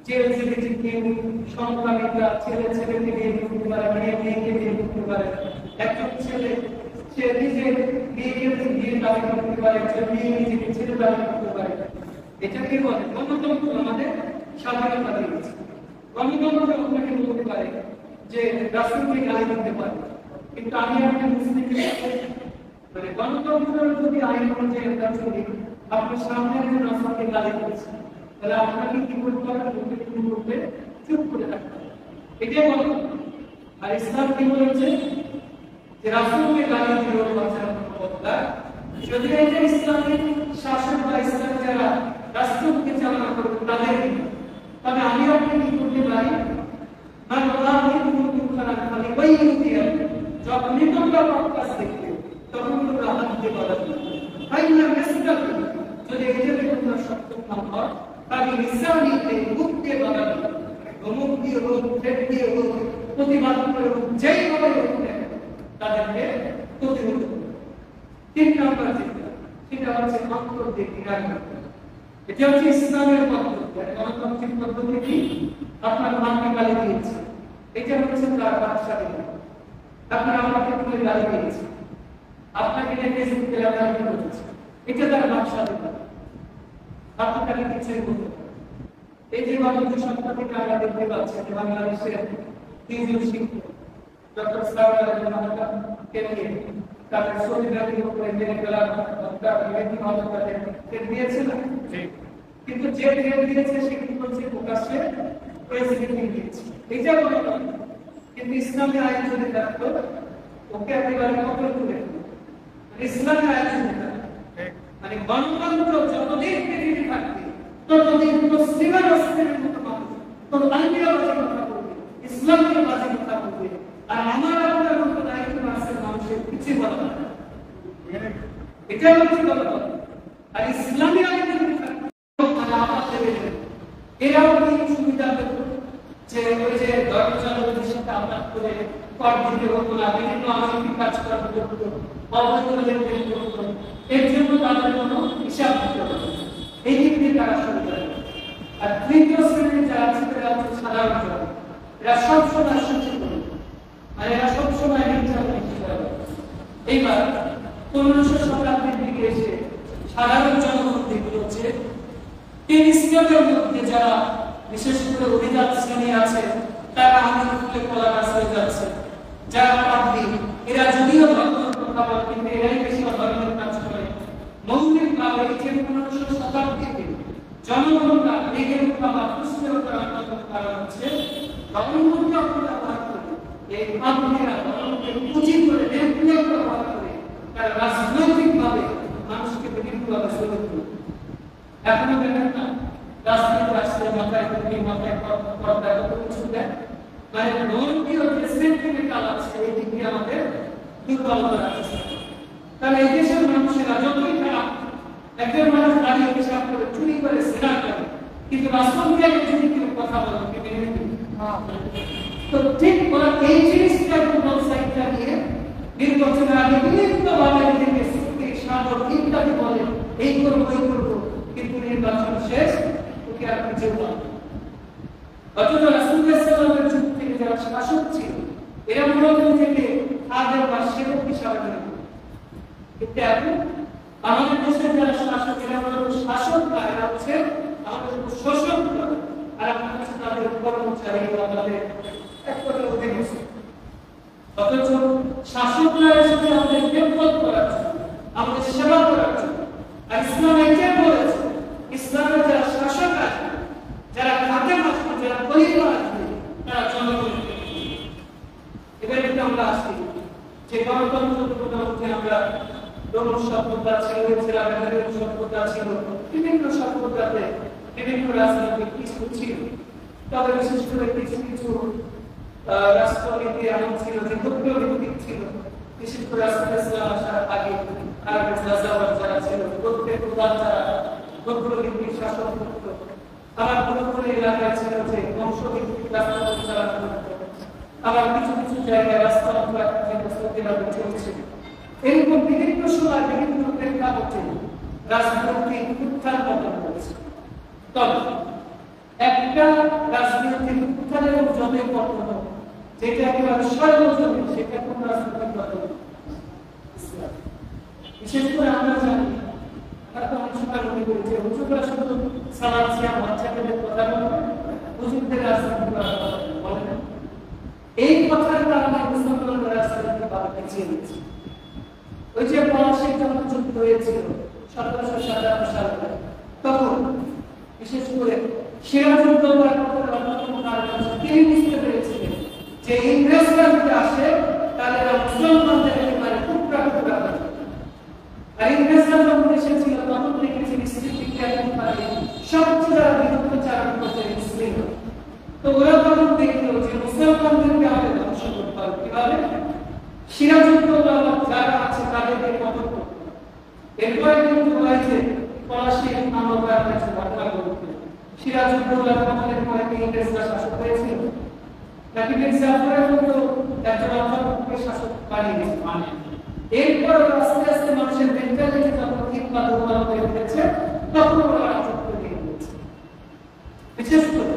যে এলজিবিটি সংখ্যামিকা ছেলে ছেলেকে বিয়ে করতে পারে, মেয়ে মেয়েকে বিয়ে করতে পারে, একজন ছেলে সে নিজে মেয়েকে বিয়ে দাবি করতে পারে, একজন মেয়ে নিজেকে ছেলে দাবি করতে পারে। এটাকে বলে গণতন্ত্র আমাদের স্বাধীনতা দিয়েছে। গণতন্ত্র আপনাকে বলতে পারে যে রাষ্ট্রকে গালি দিতে পারে, কিন্তু আমি একটা মুসলিমকে মানে গণতন্ত্র যদি আইন অনুযায়ী আমরা চলি, আপনার সামনে একজন রাষ্ট্রকে গালি দিয়েছে, তাহলে আপনাকে কি করতে হবে? মুখে কি করবে? চুপ করে থাকতে হবে। এটাই গণতন্ত্র। আর ইসলাম কি বলেছে যে রাষ্ট্রকে গালি দিলেও বাঁচার কোনো বদলা যদি এটা ইসলামিক শাসন বা ইসলাম যারা রাষ্ট্রকে চালনা করবে তাদের, তবে আমি আপনি কি করতে পারি? যখনই তোমরা পডকাস্ট দেখবে তখন তোমরা হাত দিতে পারবে না। যদি এটাতে তোমরা সক্ষম হও তাহলে ইসলামীতে মুক্তি বাড়াবে, ধমক দিয়ে হোক, থ্রেট দিয়ে হোক, প্রতিবাদ করে হোক, যেইভাবে হোক তাদেরকে প্রতিরোধ করবে। 3 নম্বর সেটা হচ্ছে অন্তর্দিক নিরাকরণ। এটা হচ্ছে ইসলামের পদ্ধতি। গণতান্ত্রিক পদ্ধতি কি? আপনার মানকে গালি দিয়েছে, এটা হচ্ছে তার বাদশাহী। আপনার আমাকে তুলে গালি দিয়েছে, আপনাকে ফেসবুকে গালি করেছে, এটা তার বাদশাহী। আপনি তাকে কিছুই বলতে পারেন। এই যে গত সপ্তাহ থেকে আমরা দেখতে পাচ্ছি যে বাংলাদেশের 3 জন শিক্ষক ডক্টর সারাকে নিয়ে তাদের শরীরের উপরে মেরে ফেলার দিয়েছিল, কিন্তু যে দিয়েছে সে কি বলছে? প্রকাশ্যে প্রেসিডেন্ট দিয়েছে। এইটা গণতন্ত্র। কিন্তু ইসলামের আইন যদি থাকতো ওকে একেবারে কত তুলে ইসলামের আইন যদি থাকতো, মানে গণতন্ত্র যতদিন পৃথিবী থাকবে ততদিন মুসলিমের অস্তিত্বের মতো মানুষ তত আইনের বাজে কথা বলবে, ইসলামের বাজে কথা বলবে। আর আমার আপনার মতো দায়িত্ব আছে মানুষের কিছু বলা না। এটা হচ্ছে গণতন্ত্র। আর ইসলামী আইন যদি থাকতো মানে আমাদের এরাও কি সুবিধা পেত যে ওই যে ধর্মজনগণের সাথে আঘাত করে কর দিতে হতো না, বিভিন্ন আর্থিক কাজ করতে হতো, অবৈধ লেনদেন করতো, এর জন্য তাদের কোনো হিসাব দিতে হতো। এই দিক দিয়ে তারা সুবিধা পেত। আর তৃতীয় শ্রেণীর যারা আছে তারা হচ্ছে সাধারণ জন। এরা সবসময় সচেতন, আর এরা সবসময় নির্যাতন শিকার। এইবার 1500 শতাব্দীর দিকে এসে সাধারণ জনগণ দিকে হচ্ছে তিন স্তরের মধ্যে যারা বিশেষ করে অভিজাত শ্রেণী আছে তারা আন্দোলন করে কলা গাছ হয়ে যাচ্ছে। যারা পাবলি এরা যদিও ধর্মের কথা বলে কিন্তু এরাই বেশি ধর্মের কাজ করে। মৌলিকভাবে এই যে 1500 শতাব্দীতে জনগণরা লেগের খাবার পুষ্টির উপর আন্দোলন করা হচ্ছে, ধর্মকে ব্যবহার করে এই পাবলিরা ধর্মকে পুঁজি করে নেতৃত্ব ব্যবহার করে তারা রাজনৈতিকভাবে মানুষকে বিভিন্নভাবে সুযোগ করে। এখনো দেখেন না রাজনীতি আসলে মাথায় টুপি, মাথায় পর্দা কত কিছু দেয়, মানে ধর্মীয় যে সেন্টিমেন্টাল আছে এই দিক দিয়ে আমাদের দুর্বলতা আছে। তাহলে এই দেশের মানুষেরা যতই খারাপ, একজন মানুষ দাঁড়িয়ে পেশাব করে চুরি করে সেরা করে, কিন্তু রাষ্ট্রপতি যদি কেউ কথা বলে মেনে নেবে। তো ঠিক ওরা এই জিনিসটা গ্লোবাল সাইটটা নিয়ে নির্বাচনের আগে বিভিন্নভাবে নিজেকে শক্তি সাধন ইত্যাদি বলে এই করবো এই করবো, কিন্তু নির্বাচন শেষ ওকে আর কিছু বলে। অথচ রাসূলুল্লাহ সাল্লাল্লাহু আলাইহি ওয়াসাল্লামের যুগ থেকে যারা শাসক ছিল এরা মূলত থেকে আদের বা সেবক হিসাবে গণ্য। কিন্তু এখন আমাদের দেশের যারা শাসক এরা মূলত শাসক না, এরা হচ্ছে আমাদের শোষক। আর আপনার কাছে তাদের কর্মচারী বা তাদের এক কথা অধীনস্থ। অথচ শাসকরা এসেছে আমাদের খেদমত করার জন্য, আমাদের সেবা করার জন্য। আর ইসলাম এটাই বলেছে ইসলামের যারা শাসক আছে, যারা খাদেম আছে, যারা খলিফা আছে, তারা জনগণের। এবার কিন্তু আমরা আসছি যে গণতন্ত্র মধ্যে আমরা রোমান সভ্যতা ছিল, সভ্যতা ছিল, বিভিন্ন সভ্যতাতে বিভিন্ন রাজনৈতিক কিছু ছিল। তবে বিশেষ করে কিছু কিছু রাষ্ট্রনীতি এমন ছিল যে ভিত্তিক ছিল, বিশেষ করে রাষ্ট্র আসার আগে যারা ছিল প্রত্যেক প্রধান যারা ভিত্তিক শাসন করত। আবার কোনো কোনো এলাকায় ছিল যে বংশভিত্তিক রাষ্ট্র পরিচালনা করত। আবার কিছু কিছু জায়গায় রাষ্ট্র চলছে। এরকম বিভিন্ন সময় বিভিন্ন প্রেক্ষাপটে রাজনৈতিক উত্থান পতন হয়েছে। তবে এক একটা রাজনৈতিক উত্থানের জন্মের পতন যেটা একেবারে সর্বজনীন সেটা কোন রাজনৈতিক পতন ইসলাম। বিশেষ করে আমরা জানি আমরা তো অনেক সময় মনে করি যে হুজুররা শুধু সালাত সিয়াম বাচ্চাদের কথা বলবে, হুজুরদের রাজনীতি করা বলে না। এই কথার কারণে মুসলমানরা রাজনীতি বাবাকে চিনেছে। ওই যে পলাশীর যখন যুদ্ধ হয়েছিল 1757 সালে, তখন বিশেষ করে সিরাজউদ্দৌলার অন্যতম কারণ হচ্ছে তিনি বুঝতে পেরেছিলেন যে ইংরেজরা যদি আসে তাহলে মুসলমানদের একেবারে টুকরা টুকরা হবে। আর ইংরেজরা যখন এসেছিল তখন দেখেছি ইসলাম বিজ্ঞানের পারে সবচেয়ে যারা বিরুদ্ধ চারণ করতে মুসলিম। তো ওরা তখন দেখলো যে মুসলমানদেরকে আমাদের ধ্বংস করতে হবে। কিভাবে? সিরাজউদ্দৌলা যারা আছে তাদেরকে পতন করতে হবে। এরপরে কিন্তু হয়েছে পলাশীর নামক একটা ঘটনা ঘটল। সিরাজউদ্দৌলার পতনের পরে কি ইংরেজরা শাসক হয়েছিল? নাকি মির জাফরের মতো একজন অন্তর্ভুক্ত শাসক বানিয়েছে? এরপর আস্তে আস্তে মানুষের মেন্টালিটি যখন ঠিক বা দুর্বল হয়ে উঠেছে তখন ওরা রাজত্ব নিয়ে নিয়েছে। বিশেষ করে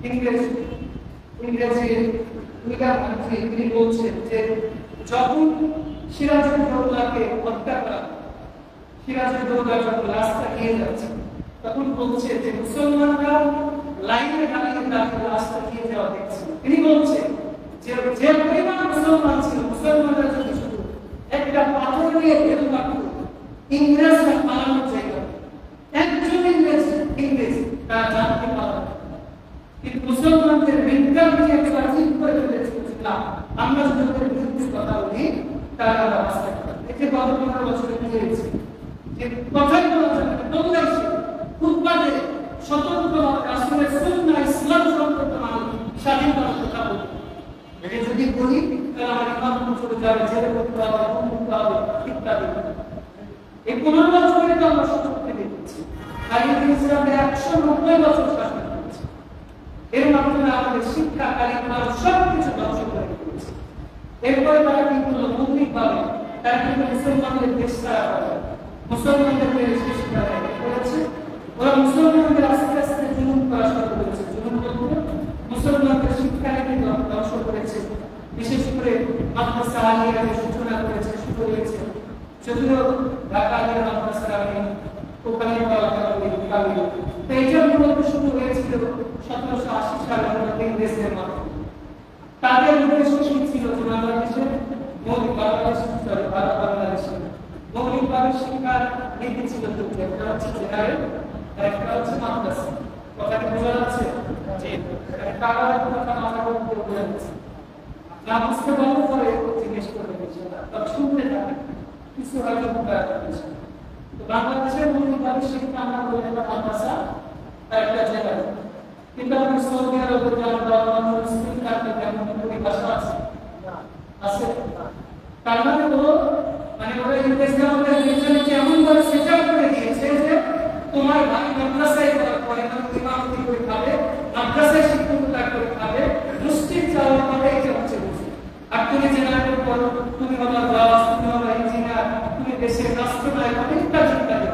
ইংরেজি মন্ত্রী তিনি বলছেন যে যখন সিরাজউদ্দৌলাকে হত্যা করা, সিরাজউদ্দৌলা যখন রাস্তা গিয়ে যাচ্ছে তখন বলছে যে মুসলমানরা লাইনে দাঁড়িয়ে দাঁড়িয়ে রাস্তা গিয়ে যাওয়া দেখছে। তিনি বলছেন যে যে পরিমাণ মুসলমান ছিল, মুসলমানরা যদি শুধু একটা পাথর নিয়ে ভেতর মারত ইংরেজরা পালানোর জায়গা, একজন ইংরেজ তারা জানতে পারত। কিন্তু মুসলমানদের মেন্টালিটি একেবারে ঠিক করে ফেলেছিল না, আমরা যদি ওদের বিরুদ্ধে কথা বলি তারা রাস্তা করে। এতে গত 15 বছরে কি হয়েছে যে কথাই বলা যাবে না, বাংলাদেশে ফুটপাতে স্বতন্ত্র রাসূলের সুন্নাহ ইসলাম সম্পর্কিত মানুষ স্বাধীনভাবে কথা বলবে। এটা যদি বলি তাহলে আমার ইমান চলে যাবে, জেলে করতে হবে, করতে হবে ইত্যাদি। এই 15 বছরে তো আমরা সচক্ষে দেখেছি। আর ইসলামে 190 বছর শাসন করেছে। এর মাধ্যমে আমাদের শিক্ষা কারিকুলাম সবকিছু ধ্বংস করে দিয়েছে। এরপরে তারা কি করলো? মৌলিকভাবে তারা কিন্তু মুসলমানদের দেশ ছাড়া করে, মুসলমানদের শেষ করেছে। ওরা মুসলমানদের আস্তে আস্তে জুলুম করা শুরু করেছে। জুলুম বলতে মুসলমানদের শিক্ষা নীতি ধ্বংস করেছে। বিশেষ করে মাদ্রাসা আলিয়ার সূচনা করেছে, শুরু হয়েছে। যদিও ঢাকা আলিয়া মাদ্রাসা আমি ওখানে পাওয়া গেল। তো এইটা মূলত শুরু হয়েছিল 1780 সালে ইংরেজদের মাধ্যমে। তাদের উদ্দেশ্য কি ছিল? যে বাংলাদেশের মৌলিকভাবে শিক্ষার নীতি ছিল দুটি, একটা হচ্ছে জেনারেল, একটা হচ্ছে মাদ্রাসা। কথাটা বোঝা যাচ্ছে? কারার কথা আমার বলতে বোঝা যাচ্ছে না, বুঝতে পারলে পরে জিজ্ঞেস করবে বিষয়টা, তবে শুনতে থাকে কিছু হয়তো তো বাংলাদেশের মৌলিকভাবে শিক্ষা আমরা বলি একটা মাদ্রাসা আর একটা জেনারেল। কিন্তু আমাদের সৌদি আরবে ভাষা আছে আছে তার মানে হলো মানে ওরা ইংরেজরা আমাদের নিচে এমন ভাবে সেটআপ করে দিয়েছে যে তোমার ভাই মাদ্রাসায় পড়ে না, ইমামতি করে খাবে, মাদ্রাসায় শিক্ষকতা করে খাবে, মুসলিম চাওয়া হবে, এটা হচ্ছে বুঝি। আর তুমি জেনারেল পড়ো, তুমি হলো জজ, তুমি হলো ইঞ্জিনিয়ার, তুমি দেশের রাষ্ট্রনায়ক, ইত্যাদি ইত্যাদি।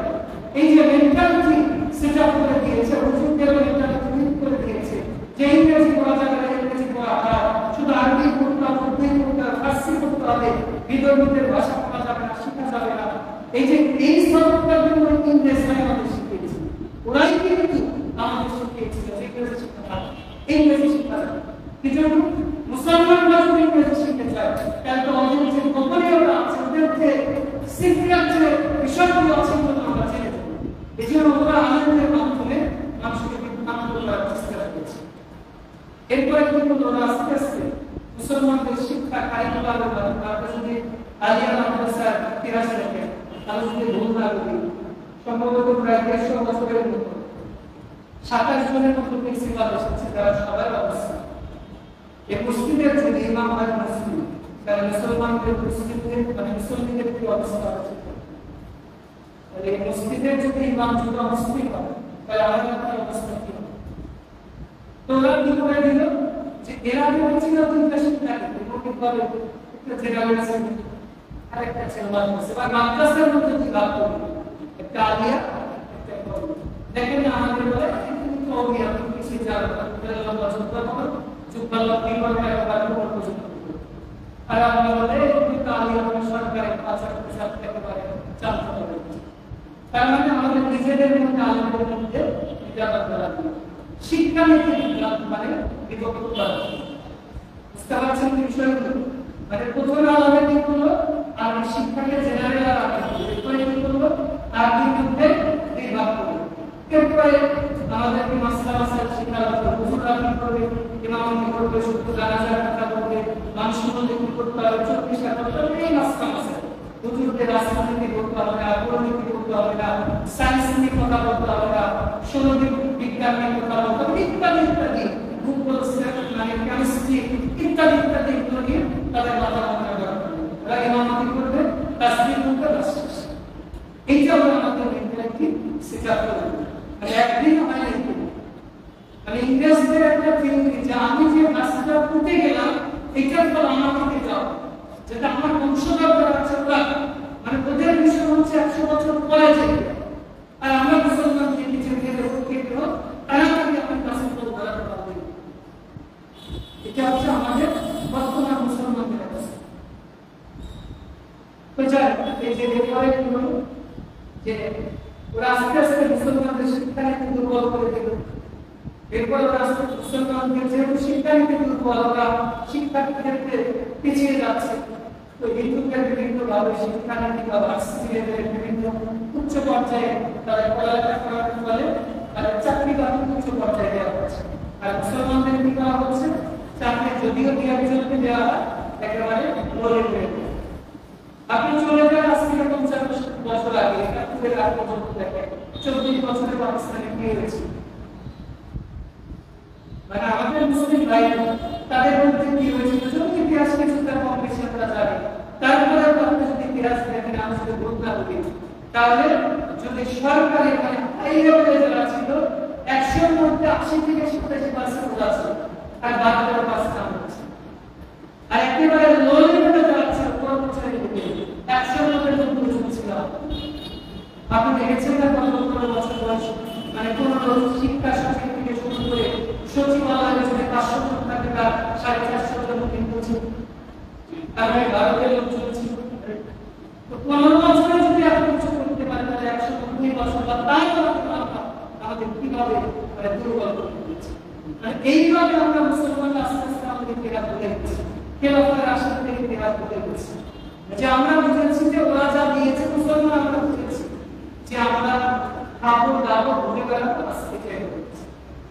এই যে মেন্টালিটি সেটআপ করে দিয়েছে, হুজুরদের মেন্টালিটি করে দিয়েছে যে ইংরেজি পড়া যাবে না, ইংরেজি পড়া হারাম, শুধু আরবি পড়তে হবে, উর্দু পড়তে হবে, ফার্সি পড়তে হবে, বিদর্ভীদের ভাষা পড়া যাবে না, শেখা যাবে না। এই যে এই সবটার জন্য ইংরেজরাই আমাদের শিখিয়েছে। ওরাই কিন্তু আমাদের শিখিয়েছিল যে ইংরেজি শিক্ষা ভালো, ইংরেজি শিক্ষা যাবে। কি জন্য? মুসলমানরা যদি ইংরেজি শিখতে চায় তাহলে তো আমাদের যে গোপনীয়তা আছে, ওদের যে সিক্রেট যে বিষয়গুলো আছে ওগুলো আমরা জেনে যাবো। এই জন্য ওরা আলেমদের মাধ্যমে মানুষকে বিভ্রান্ত করার চেষ্টা করেছে। এরপরে কিন্তু ওরা আস্তে আস্তে মুসলমানদের শিক্ষা কারিকুলামের মাধ্যমে আমরা যদি আলিয়া মাদ্রাসার ইতিহাস দেখেন তাহলে যদি ভুল না করি সম্ভবত প্রায় 150 বছরের মতো 27 জনের মতো প্রিন্সিপাল এসেছে, যারা সবাই অবস্থা এই মুসলিমদের যদি ইমাম হয় মুসলিম, তাহলে মুসলমানদের মুসলিমদের মানে মুসলিমদের কি অবস্থা আছে? তাহলে এই মুসলিমদের যদি ইমাম যদি মুসলিম হয় তাহলে আমাদের কি অবস্থা কি হবে? তো ওরা কি করে দিল যে এরা ছিল তিনটা শিক্ষা মৌলিকভাবে একটা জেনারেল আরেকটা ছিল মাদ্রাসা বা মাদ্রাসার মধ্যে কি ভাগ করবে, একটা আলিয়া একটা কলেজ। দেখেন আমাদের বলে যুদ্ধ করো যুদ্ধ লক্ষ্মী করবে একবার পর্যন্ত আর আমরা বলে সরকারের পাঁচটা একেবারে চালু হবে তার মানে আমাদের নিজেদের মধ্যে আলোচনার মধ্যে শিক্ষা নীতি মানে বিভক্ত করা বুঝতে পারছেন বিষয়গুলো মানে প্রথমে আলাদা কি করলো আর শিক্ষাকে জেনারেল আলাদা করলো আর দুই মধ্যে বিভাগ করলো এরপরে আমাদেরকে মাসলা মাসাল শিক্ষা হুজুররা কি করবে ইমাম কি করবে শুদ্ধ জানাজার কথা বলবে মানুষের মধ্যে কি করতে হবে চব্বিশটা করতে হবে এই মাসলা মাসাল হুজুরদের রাজনীতি করতে হবে না পরিণতি করতে হবে না সায়েন্স নিয়ে কথা বলতে হবে না সৌরবিক বিজ্ঞান নিয়ে কথা বলতে হবে ইত্যাদি ইত্যাদি ভূগোল মানে কেমিস্ট্রি ইত্যাদি ইত্যাদি এগুলো নিয়ে তাদের মাথা মাথা দরকার ওরা ইমামতি করবে তাসবিহ করবে রাষ্ট্র এইটা হলো আমাদের মেন্টালিটি সেটা করবে মানে একদিন হয় না মানে ইংরেজদের একটা থিওরি যে আমি যে রাস্তা উঠে গেলাম এটার ফল আমাকে যাও যেটা আমার বংশধররা আছে ওরা মানে ওদের বিষয় হচ্ছে 100 বছর পরে যাবে আর আমরা মুসলমান যে কিছু গেলে ওকে গেল তারা থেকে আমার কাছে তো ধরাতে পারবে এটা হচ্ছে আমাদের বর্তমান মুসলমানদের অবস্থা তো যাই এই যে ব্যাপারে কি হলো যে ওরা আস্তে আস্তে মুসলমানদের শিক্ষানীতি দুর্বল করে দিল এরপর ওরা আস্তে মুসলমানদের যেহেতু শিক্ষানীতি দুর্বল ওরা শিক্ষার ক্ষেত্রে পিছিয়ে যাচ্ছে তো হিন্দুদের বিভিন্ন ভাবে শিক্ষানীতি বা ভার্সিটিদের বিভিন্ন উচ্চ পর্যায়ে তারা পড়ালেখা করার ফলে তাদের চাকরি বাকরি উচ্চ পর্যায়ে দেওয়া হচ্ছে আর মুসলমানদের কি করা হচ্ছে চাকরি যদিও একজনকে দেওয়া হয় একেবারে বলে হয়ে আপনি চলে যান আজ থেকে 50 বছর আগে একাত্তরের আগ পর্যন্ত দেখেন 24 বছরে পাকিস্তানে কি হয়েছে মানে আমাদের মুসলিম ভাই তাদের মধ্যে কি হয়েছিল যদি ইতিহাস কিছুটা কম বেশি আমরা জানি তারপরে আপনি যদি ইতিহাস দেখেন আমি শুধু বলতে হবে তাহলে যদি সরকার এখানে এই লেভেলে যারা ছিল 100 এর মধ্যে 80 থেকে 87% ওরা ছিল আর বাকি 5% হচ্ছে আর একেবারে লো লেভেলে যারা ছিল কর্মচারী থেকে 100 এর মধ্যে যুদ্ধ ছিল আপনি দেখেছেন না কত বছর বয়স মানে কোন শিক্ষা সচিব থেকে শুরু করে সচিবালয়ের জন্য 500 কোটি টাকা 450 জন কিন্তু তাহলে ভারতের লোক চলছে তো 15 বছরে যদি আপনি কিছু করতে পারেন তাহলে 120 বছর বা তাই আমাদের কিভাবে দুর্বল করতে দিচ্ছে মানে এইভাবে আমরা মুসলমানরা আস্তে আস্তে আমাদের বিরাট বলে দিচ্ছি খেলাফতের আশা থেকে বিরাট বলে দিচ্ছি যে আমরা বুঝেছি যে ওরা যা দিয়েছে মুসলমান আমরা বুঝেছি যে আমরা খাবো দাবো ঘুরে বেড়াবো আস্তে থেকে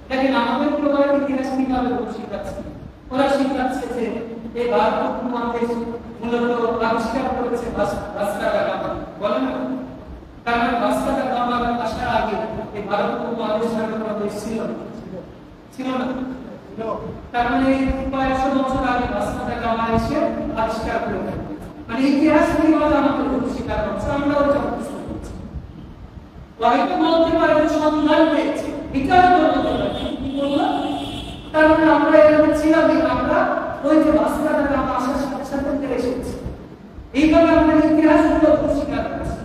দেখেন আমাদের ওরা ইতিহাস কিভাবে শিখাচ্ছে ওরা শিখাচ্ছে যে এই ভারত উপমহাদেশ মূলত আবিষ্কার করেছে ভাস্কো দা গামা বলে না কারণ ভাস্কো দা গামার আসার আগে এই ভারত উপমহাদেশের কোনো দেশ ছিল না তার মানে 500 বছর আগে ভাস্কো দা গামা এসে আবিষ্কার করেছে মানে ইতিহাস কিভাবে আমাদের শিক্ষা করছে আমরাও জানতে পারছি হয়তো বলতে পারে সন্ধান পেয়েছে এটাও বলতে পারে কি বলবো তার মানে আমরা এখানে ছিলাম আমরা ওই যে ভাস্কো দা গামা আসার সাথে ফিরে এসেছি এইভাবে আমরা ইতিহাসগুলো স্বীকার করছি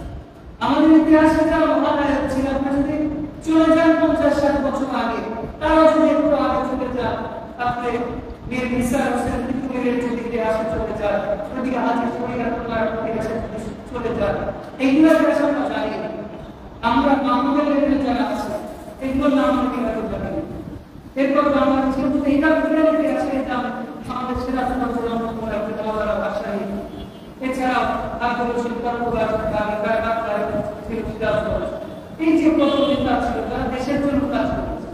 আমাদের ইতিহাসে যা মহানায় ছিল আপনি যদি চলে যান 50-60 বছর আগে তারা যদি একটু আগে চলে যান আপনি মীর নিসার হোসেন পৃথিবীর যদি ইতিহাসে চলে যান ওদিকে হাজির শরীয়তুল্লাহ ইতিহাসে চলে যান এইগুলো ইতিহাস আমরা জানি আমরা মামুনের লেভেলে যারা আছে এগুলোর নাম আমরা কিভাবে জানি এরপর আমরা যেহেতু এইটা বিজ্ঞান ইতিহাসে এটা আমাদের সিরাজুল ইসলাম ভাষায় এছাড়াও আব্দুল রশিদ কারকুবাস এই যে প্রতিনিধিতা ছিল তারা দেশের জন্য কাজ করেছে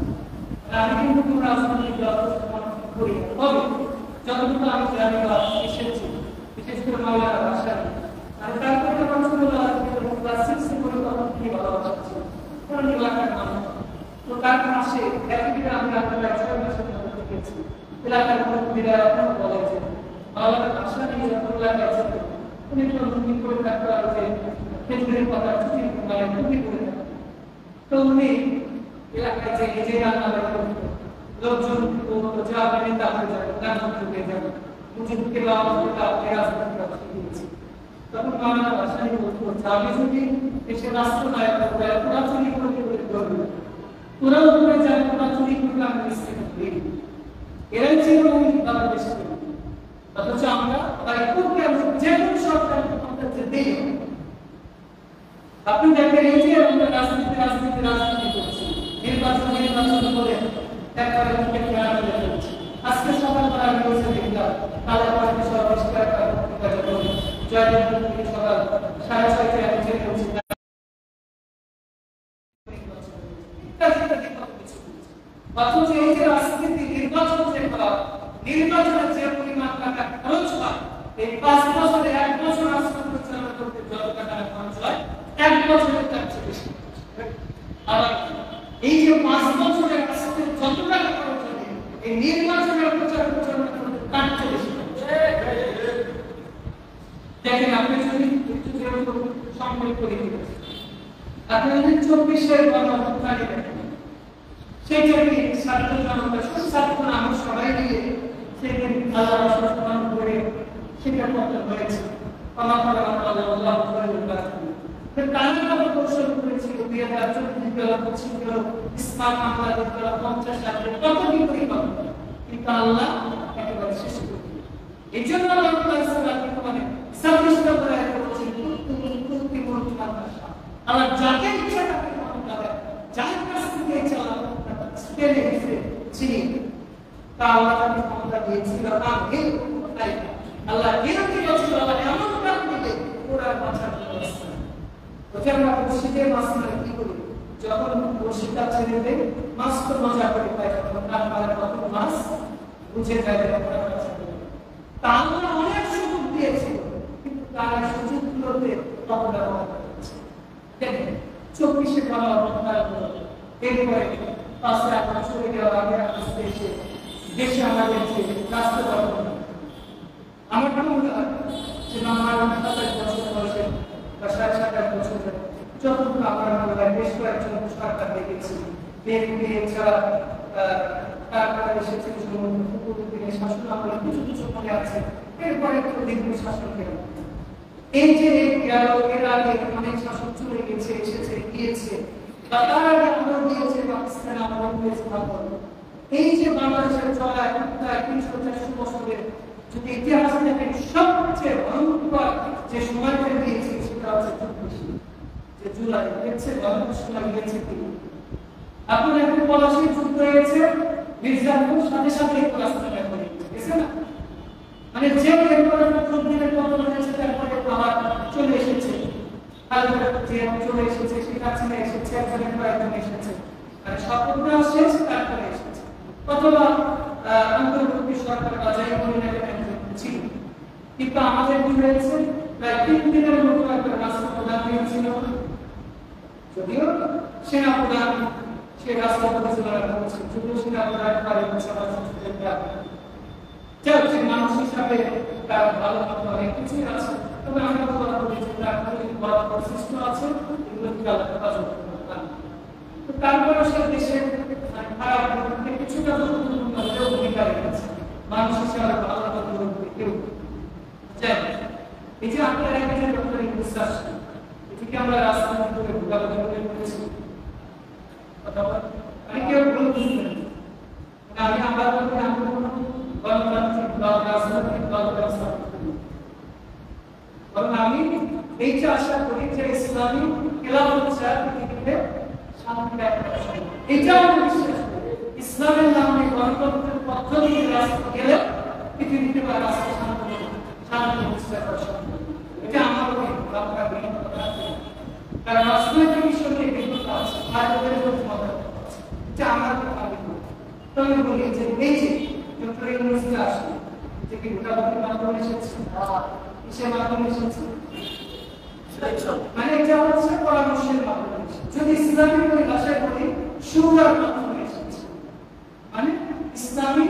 আমি কিন্তু কোনো রাজনৈতিক দল করি তবে যতটুকু আমি জানি বা এসেছি বিশেষ করে মাওলানা ভাষায় আর তারপরে মানুষগুলো ক্লাস 6 করে তখন কি ভালোবাসা ছিল কোন এলাকার মানুষ তো তার পাশে একদিকে আমি আপনারা 6 মাসের মধ্যে দেখেছি এলাকার মুরব্বীরা বলেছে মাওলানা ভাষা নিয়ে যত এলাকা আছে উনি তো মুক্তি করে থাকতে পারে কেন্দ্রের কথা ছুটি মানে মুক্তি করে থাকে তো উনি এলাকায় যে নিজে রান্না করতেন লোকজন যা আপনি তাহলে যাবেন না মুক্তি যাবে মুজিবকে লাভটা রাজনীতি করতে দিয়েছে তখন মাওলানা ভাষা নিয়ে বলতো আমি যদি এসে রাষ্ট্রনায়ক হবে তোরা চুরি করতে করবে তোরা উপরে যায় তোরা চুরি করলে আমি নিশ্চিত করি এরাই চিরদিন বাংলাদেশ করবে। অথচ আমরা যে কোনো সরকার যেতেই হবে। আপনি দেখেন এই যে আমরা রাজনীতি করছি, নির্বাচন করে একবারে মুখে খেয়াল করে ফেলছি। আজকে সকালবেলা আমি বসে দেখলাম কালাপাড়ি সর্বশেষ জয়দেবপুর সকাল 6:30টায় আমি যে করছি অথচ এই যে রাজনীতি নির্বাচনের যে পরিমাণ টাকা খরচ হয়, এই 5 বছরে 1 বছর রাষ্ট্র পরিচালনা করতে যত টাকা খরচ হয় 1 বছরের তার চেয়ে বেশি। আবার এই যে 5 বছরে রাষ্ট্রের যত টাকা খরচ হয়, এই নির্বাচনের প্রচার প্রচারণা করতে তার চেয়ে বেশি। দেখেন আপনি যদি একটু সংকল্প করে দিবেন, আপনি যদি 24-এর গণঅভ্যুত্থান দেখেন, সেটাকে ছাত্র জনতা ছাত্র আমরা সবাই মিলে সেদিন আল্লাহ সম্মান করে সেটা করতে হয়েছে। ক্ষমা করে আল্লাহ তারা কৌশল করেছিল 2024 গেল ইসলাম আমরা 50 সালে কত বিপরীত হবে, কিন্তু আল্লাহ একেবারে শেষ করে দিল। এই জন্য আল্লাহ মানে সাবস্ক্রাইব করে বলেছেন আল্লাহ যাকে ইচ্ছা তাকে ক্ষমতা দেয়, যার কাছ থেকে চালানো ক্ষমতা দিয়েছিল। আল্লাহ মসজিদের মাঝখানে কি করি, যখন মসজিদটা ছেড়ে দেয় মাছ তো মজা করে পায়, তখন তার কত মাছ বুঝে যায় তাহলে অনেক সুযোগ দিয়েছিল, কিন্তু তারা সুযোগগুলোতে অপব্যবহার করেছে। দেখেন 24-এ গণঅভ্যুত্থান হলো, এরপরে 5 বছর দেওয়ার আগে আসতে এসে দেশে আমাদের যে রাস্তা গঠন, আমার মনে হয় যে আমার 27 বছর বয়সে বা 27 বছর যতটুকু আমার মনে হয় বেশ কয়েকজন সরকার দেখেছি, বিএনপি এছাড়া তারপরে এসেছে শাসন আমলে কিছু কিছু মনে আছে, এরপরে তো দীর্ঘ শাসন কেন এই যে গেল এর আগে অনেক শাসন চলে গেছে, এসেছে গিয়েছে, এই যে বাংলাদেশের চলা প্রায় 300-400 বছরের যদি ইতিহাস দেখেন, সবচেয়ে ভয়ঙ্কর যে সময়টা দিয়েছে সেটা হচ্ছে যে জুলাই দেখছে গণপ্রশ্ন গিয়েছে কি আপনার এখন পলাশির যুদ্ধ হয়েছে, মির্জাপুর সাথে সাথে রাস্তা করে গেছে না, মানে যে এরপরে প্রতিদিনের পতন হয়েছে তারপরে আবার চলে এসেছে, চলে এসেছে সেটা ছেড়ে এসেছে, একজনের পর একজন এসেছে, মানে স্বপ্নটা শেষ তারপরে এসেছে। অথবা অন্তর্বর্তী সরকার বাজারে করে ছিল, কিন্তু আমাদের কি হয়েছে প্রায় 3 দিনের মতো একটা রাষ্ট্র প্রধান হয়েছিল, যদিও সেনাপ্রধান সে রাষ্ট্র পরিচালনা করছে, যদিও সেনাপ্রধান পারে মানুষ হিসাবে তার ভালো মতো অনেক কিছুই আছে, তবে আমরা কথা বলি যে বড় প্রচেষ্টা আছে, এগুলো কি আলাদা কাজ করতে পারে। তো তারপরে সে দেশের খারাপ কিছুটা ভূমিকা রেখেছে, মানুষ হিসাবে ভালো মতো কেউ এই যে আপনার একজন ডক্টর বিশ্বাস এটিকে আমরা রাজনীতি করে ভোগাবলি করেছি, অথবা আমি কেউ ভুল বুঝবেন আমি আমার মধ্যে আমি কোনো গণতান্ত্রিক দল রাজনৈতিক দল ব্যবস্থা কারণ আমি এইটা আশা করি যে ইসলামী খেলাফত ছাড়া পৃথিবীতে শান্তি একটা সম্ভব, এটাও আমি বিশ্বাস করি। ইসলামের নামে গণতন্ত্রের পদ্ধতি রাস্তা গেলে পৃথিবীতে বা রাস্তা শান্তি প্রতিষ্ঠা করা সম্ভব, এটা আমার আপনার কারণ রাজনৈতিক বিষয়ে বিপদ আছে, ভারতের মধ্যে আছে, এটা আমার তবে বলি যে এই যে ডক্টর ইউনিভার্সিটি আসলে যে কি ভোটাভুটির মাধ্যমে এসেছে, কিসের মাধ্যমে এসেছে, মানে এটা হচ্ছে পরামর্শের মাধ্যমে এসেছে। যদি ইসলামী পরিভাষায় বলি শুরার মাধ্যমে এসেছে, মানে ইসলামী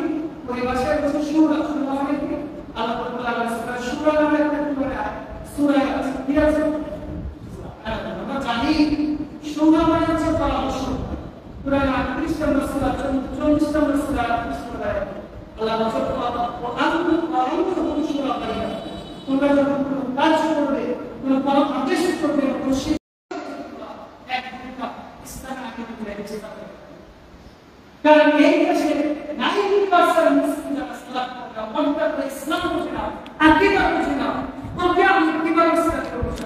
পরিভাষায় হচ্ছে শুরা, শুরা মানে কি আল্লাহ তাআলা শুরা নামে একটা সূরা আছে, কি আছে আমরা জানি শুরা মানে হচ্ছে পরামর্শ। কুরআন 38 নম্বর সূরা 44 নম্বর সূরা 38 নম্বর আয়াত আল্লাহ বলেন ও আনতুম শুরা বাইনা, তোমরা যখন কোনো কাজ করবে, কোনো আদেশ করবে, কোনো একটা ইসলাম আইন করে দিতে হবে। কারণ এই দেশে 90% মুসলিম যারা সালাত পড়ে না, মনটা করে ইসলাম বোঝে না, আকীদা বোঝে না, তবে আপনি কিভাবে ইসলাম করবেন?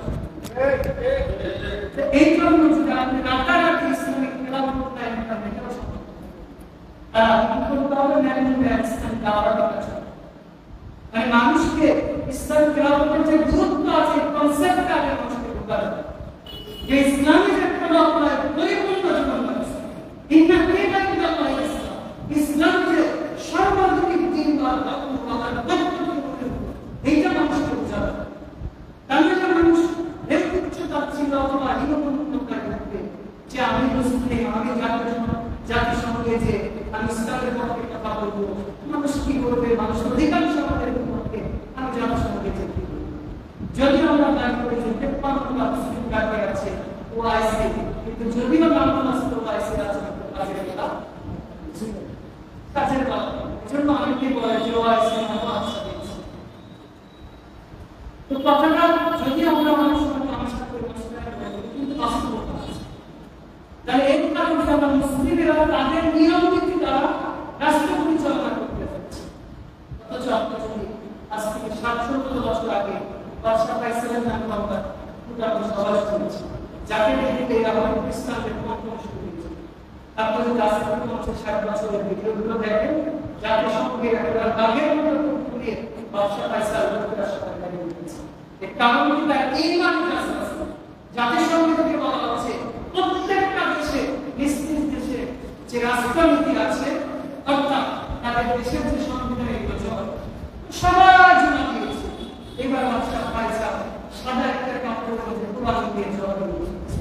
এই জন্য যদি আপনি রাতারাতি ইসলামিক খেলাফত করতে পারেন, এটা সম্ভব। তাহলে ম্যানেজমেন্ট ইসলাম দাওয়ার কাজ মানে মানুষকে ইসলাম খেলাফতের যে গুরুত্ব আছে কনসেপ্টটা আগে মানুষকে বোঝাতে হবে। যে ইসলামের একটা আপনার পরিপূর্ণ জীবন ব্যবস্থা, ইন্না কিনা ইল্লাল্লাহ ইসলাম, ইসলাম যে সর্বাধিক দিন বা আল্লাহর বক্তব্য এইটা মানুষকে বোঝাতে হবে। তাহলে মানুষ এর উচ্চতা ছিল অথবা হিমমন্ত্রকার থাকবে যে আমি মুসলিম, আমি জাতিসংঘে যে আমি ইসলামের পক্ষে কথা বলবো, মানুষ কি করবে, মানুষের অধিকাংশ আমাদের পক্ষে আমি জাতিসংঘে যেতে যদি আমরা দাবি করি যে 53 লাখ মুসলিম কাকে আছে ওআইসি, কিন্তু যদিও বাংলা ওআইসি আছে কাজের জন্য অনেকে বলে যে ওআইসি তো কথাটা যদি আমরা মানুষ আলোচনা করি কিন্তু বাস্তব তাহলে এই কারণে আমরা মুসলিমেরা তাদের নিয়ম নীতি দ্বারা রাষ্ট্র পরিচালনা করতে যাচ্ছে। অথচ আপনার যদি আজ থেকে 700 বছর আগে বাদশাহ ফাইসালের নামে আমরা সমাজ করেছি, যাকে দেখতে আমরা ইসলামের পক্ষে শুরু করেছি। আপনি যদি আজ থেকে 50-60 বছরের ভিডিওগুলো দেখেন, যাতে সঙ্গে একটা বাঘের মতো ঘুরিয়ে বাদশাহ ফাইসাল এর কারণ কি তার ঈমান আছে। জাতিসংঘ থেকে বলা হচ্ছে প্রত্যেকটা দেশে নিজ নিজ দেশে যে রাষ্ট্রনীতি আছে, অর্থাৎ তাদের দেশের যে সংবিধান এগুলো চলে সবার জন্য দিয়েছে। এবার বাদশাহ ফাইসাল সাদা একটা কাপড়ের মধ্যে কোরআন দিয়ে জবাব দিয়েছে।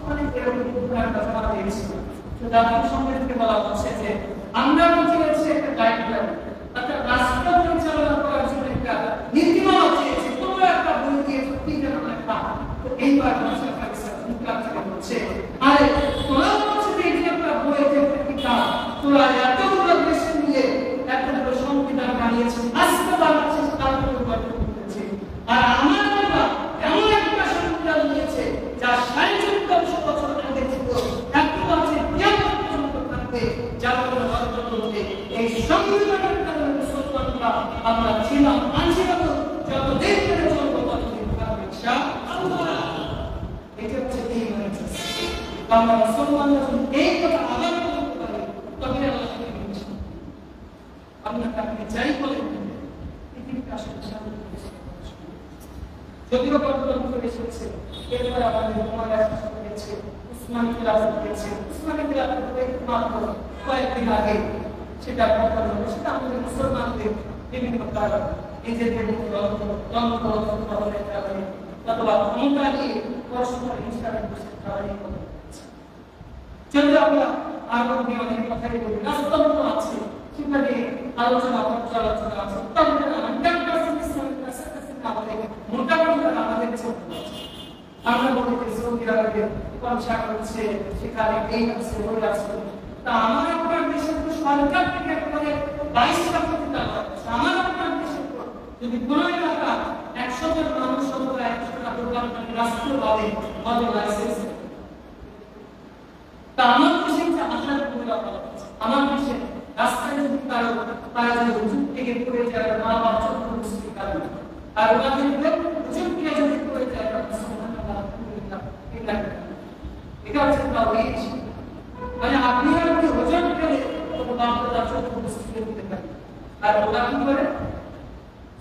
অনেক এরকম উদাহরণ কথা দিয়েছিল। তো জাতিসংঘ থেকে বলা হচ্ছে যে আমরা বলছি হচ্ছে একটা গাইডলাইন, অর্থাৎ রাষ্ট্র পরিচালনা করার জন্য একটা নীতিমালা চেয়েছে, কোনো একটা বই দিয়ে কি যেন একটা। তো এইবার বাদশাহ ফাইসাল মুখলাপ থেকে বলছে, আরে তোরা বলছে যে এই একটা বইতে কিতাব, তোরা এতগুলো দেশে নিয়ে এতগুলো সংবিধান বানিয়েছিস, আজকে বানাচ্ছিস, তার পরিবর্তন করতেছে। আর আমার বাবা এমন একটা সংবিধান নিয়েছে যা ৪৫ বছর আগে ছিল, এখন আছে কিয়ামত পর্যন্ত থাকবে, যার কোনো বদল নেই। এই সংবিধানের কারণে মুসলমানরা আমরা ছিলাম, আছি যতদিন ধরে চলবো ততদিন থাকবে ইনশাআল্লাহ। এটা হচ্ছে ঈমানের জন্য। আমরা মুসলমানরা যদি এই কথা আবার বলতে পারি, তবে আল্লাহ আমরা তাকে যাই বলে পৃথিবীতে আসলে শান্তি যদিও বর্তমান করে এসেছে। এরপর আমাদের উমাইয়া শাসন হয়েছে, উসমানী খেলাফত হয়েছে। উসমানী খেলাফত মাত্র কয়েকদিন আগে সেটা বর্তমান হলো, সেটা আমাদের মুসলমানদের বিভিন্ন কারণ নিজেদের দ্বন্দ্ব কারণে অথবা ক্ষমতা নিয়ে পরস্পর হিংসার কারণে যদি আমরা আরো অনেক কথাই বলি, রাষ্ট্রতন্ত্র আছে, সেখানে আলোচনা পর্যালোচনা আছে, তবে মোটামুটি আমাদের আমরা বলি যে সৌদি আরবে ব্যবসা করছে, সেখানে এই আছে ওই আছে। তা আমার আপনার দেশের তো সরকার থেকে একেবারে 22টা কোটি টাকা, আমার আপনার দেশের যদি কোনো এলাকা 100 জন মানুষ অথবা 100টা দোকান রাষ্ট্রভাবে মদের লাইসেন্স, তা আমার দেশে যে আসার ভূমিকা পালন করছে, আমার দেশে রাস্তায় যদি কারো তারা যদি হুজুর থেকে পড়ে যায় মা বাচ্চা মুসলিম কারণ, আর ওনাদের হুজুর থেকে যদি পড়ে যায় এটা হচ্ছে তাওহীদ। মানে আপনি যদি হুজুর করে বাচ্চা ছোট মুসলিম দিতে পারেন, আর ওরা কি করে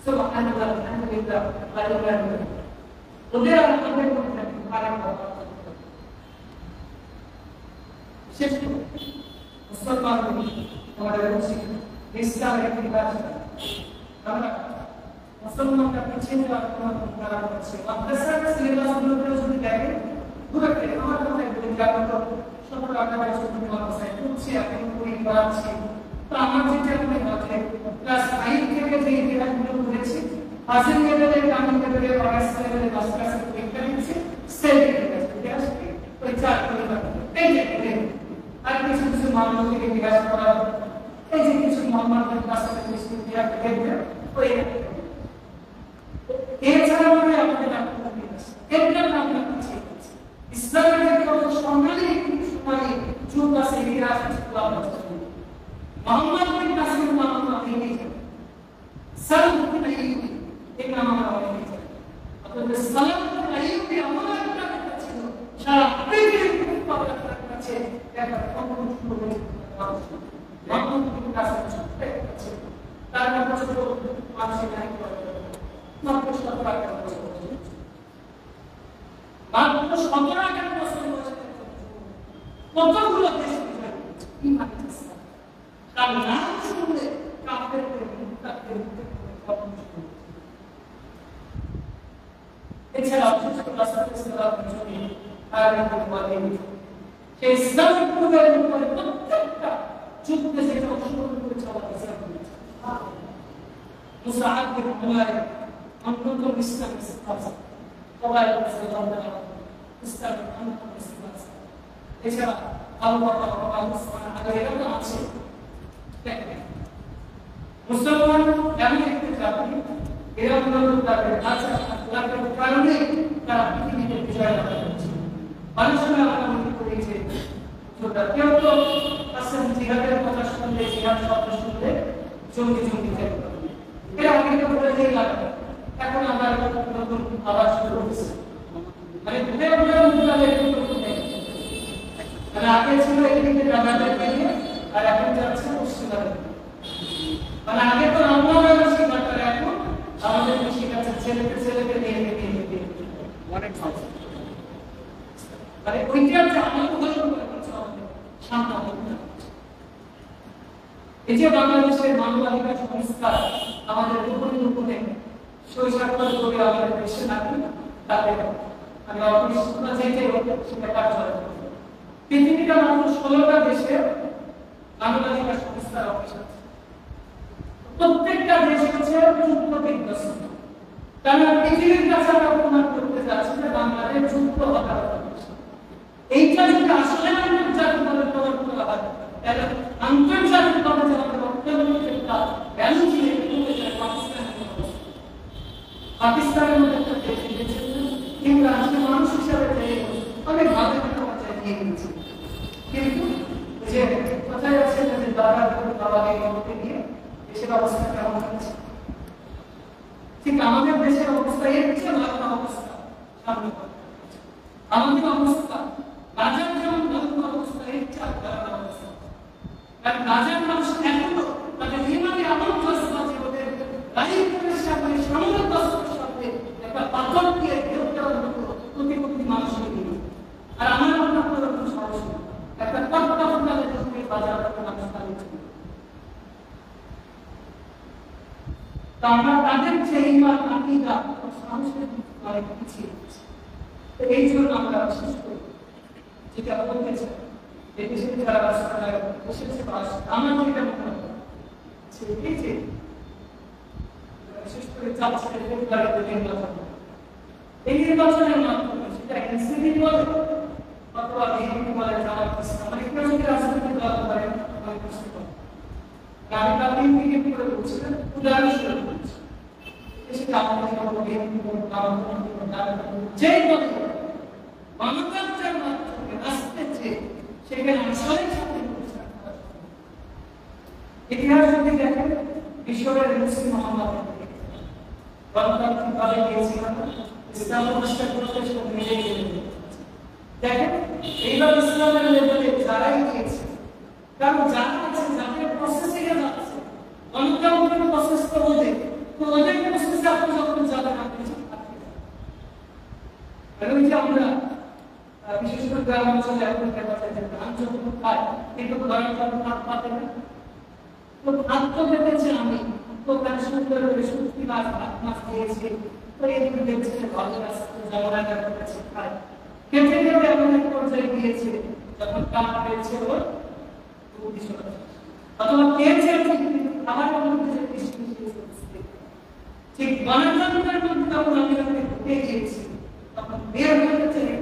সুবহানাল্লাহ আলহামদুলিল্লাহ আলহামদুলিল্লাহ ওদের আমাদের মধ্যে খারাপ কথা শেষ মুসলমান আমাদের উচিত ইসলামের ইতিহাস আমরা মুসলমানরা পিছিয়ে যাওয়ার কোনো কারণ হচ্ছে মাদ্রাসার সিলেবাসগুলোতে যদি দেখেন ঘুরে আমার কথাই বলি যেমন তো 17-18 বছর মাদ্রাসায় পড়ছি, এখন পড়ি পড়াচ্ছি। তো আমার যেটা মনে হয় ক্লাস 5 থেকে যে ইতিহাসগুলো পড়েছি, হাসিন লেভেলের, কামিল লেভেলের, অনার্স লেভেলের, মাস্টার্সের পরীক্ষা দিচ্ছি, সেই ইতিহাস ওই 4 পরিবার এই যে আর কিছু কিছু মামলা থেকে বিকাশ করা, এই যে কিছু মোহাম্মদের কাছে কিছু ইতিহাস দেখবে ওই এছাড়া মানে আমাদের এটা আমরা পিছিয়ে গেছি। ইসলামের যে কত সম্মানী যুগ আছে ইতিহাস মোহাম্মদ বিন কাসিম নাম আমরা অনেকেই জানি, সালাম বিন আইয়ুবী এই নাম আমরা অনেকেই জানি। অর্থাৎ সালাম বিন আইয়ুবী এমন একটা নেতা ছিল, সারা পৃথিবীর মুসলমানদের কাছে একটা অমূল্য মানুষ। মোহাম্মদ বিন কাসিম ছোট্ট একটা ছিল, তার নাম ছোট মানুষের নাই করে মাত্র 17 বছর বয়সে, মাত্র 17 বছর বয়সে কতগুলো দেশ বিজয় করেছে। কি মানে তার নাম শুনলে কাফেরদের মুরতাদদের খবর শুনবে। এছাড়া সেই ইসলামিক পূর্বের উপরে প্রত্যেকটা যুদ্ধে যেটা অংশগ্রহণ করেছে আল্লাহ ইসলাম করেছে। মুসাআদ বিন উমাইর অন্যতম ইসলামিক সিদ্ধান্ত, সবাই ইসলামের অন্যতম সিদ্ধান্ত। এছাড়া আবু বকর ওসমান আলী এরকম আছে। মুসলমান এমন একটি জাতি, এরা মূলত তাদের আচার আখলাকের কারণে তারা পৃথিবীতে বিজয় লাভ করেছে। মানুষেরা আমরা মনে করি যে কেউ তো আসেন জিহাদের কথা শুনলে, জিহাদ শব্দ শুনলে জঙ্গি জঙ্গি যাবে, এরা অনেকে বলে যে লাগে। এখন আমরা নতুন আওয়াজ শুরু হচ্ছে, মানে মানে আগে ছিল এদিকে জামাতের দিকে, আর এখন যাচ্ছে পশ্চিমাদের দিকে। মানে আগে তো আমরা স্বীকার করে, এখন আমাদের শিখাচ্ছে ছেলেকে নিয়ে অনেক ভালো। মানে ওইটার যে আমরা ঘোষণা করে করছে আমাদের সামনে। এই যে বাংলাদেশের মানবাধিকার সংস্কার আমাদের উপরে শৈশাক্ষর করে আমাদের দেশে নাকি তাদের আমি অপরিষ্কার যেটাই হোক সেটা কার্যকর করব। পৃথিবীটা মাত্র 16টা দেশে মানবাধিকার সংস্থার অফিস আছে। প্রত্যেকটা দেশ হচ্ছে যুদ্ধ বিধ্বস্ত। কারণ পৃথিবীর কাছে আমরা প্রমাণ করতে যাচ্ছি যে বাংলাদেশ যুদ্ধ হতাহত হচ্ছে। এইটা যদি আসলে আন্তর্জাতিকভাবে প্রমাণ করা হয়, তাহলে আন্তর্জাতিকভাবে যে আমাদের অর্থনৈতিকটা ব্যালেন্স পাকিস্তানের মধ্যে একটা দেশ দিয়েছে, কিন্তু আসলে মানুষ হিসাবে অনেক ভাবে নিয়ে নিয়েছে। কিন্তু যে কোথায় আছে যে বাবাকে করতে গিয়ে দেশের অবস্থা কেমন হচ্ছে, ঠিক আমাদের দেশের অবস্থা এর চেয়ে ভালো অবস্থা সামনে আমাদের অবস্থা রাজার যেমন ভালো অবস্থা এর চেয়ে ভালো অবস্থা। কারণ রাজার মানুষ এখনো তাদের ইমানে এমন অবস্থা যে ওদের রাজনীতির সামনে সামরিক অস্ত্রের সাথে একটা পাথর দিয়ে গ্রেপ্তার মতো প্রতিপত্তি মানুষকে নিয়ে, আর আমার মনে হয় কোনো সাহস নেই একটা তৎকালীন যুগের বাজার মানুষ চালিয়েছে। তো আমরা তাদের যে ইমান আকিদা সাহসের অনেক পিছিয়ে গেছি। তো এই জন্য আমরা বিশেষ করি যেটা বলতে চাই, এই দেশের যারা রাস্তায় এসেছে আমার যেটা মনে হয় এই যে বিশেষ করে যাচ্ছে এই নির্বাচনের মাধ্যমে সেটা এনসিপি বলে অথবা বিএনপি বলে, জামাত ইসলাম, মানে কেউ যদি রাজনৈতিক দল করে আমি বুঝতে পারি। আমি তাদের বিএনপি করে বলছিলাম, উদাহরণস্বরূপ বলছি, সেটা আমাদের বিএনপি যেই বলে গণতন্ত্রের মাধ্যমে রাস্তাতে সেখানে আসলে ইতিহাস যদি দেখেন বিশ্বরের মুসলিম মোহাম্মদ গণতান্ত্রিক ভাবে গিয়েছিলেন, ইসলাম প্রতিষ্ঠা করতে সে নিজেই দেখেন এইবার ইসলামের লেভেলে যারাই গিয়েছে, কারণ যারা আছে যাদের প্রসেসে যাচ্ছে গণতান্ত্রিক প্রসেস তো ওদের, তো ওদের প্রসেসে আপনি যখন যাবেন আপনি আমরা বিশেষ করে গ্রাম অঞ্চলে এখন দেখা যায় যে ধান যখন খায় কিন্তু গণতন্ত্র ভাত পাতে না, তো ভাত তো পেতেছে আমি তো তার সুন্দর করে সত্যি মাছ ভাত মাছ দিয়েছি, তো এই দেখছে ভালো রাস্তা জমা করতেছে খায় খেতে খেতে এমন এক পর্যায়ে গিয়েছে যখন কাম পেয়েছে ওর অথবা খেয়েছে আমার মধ্যে ঠিক গণতন্ত্রের মধ্যে তখন আমি ঢুকে গিয়েছি, তখন বের হতে চাই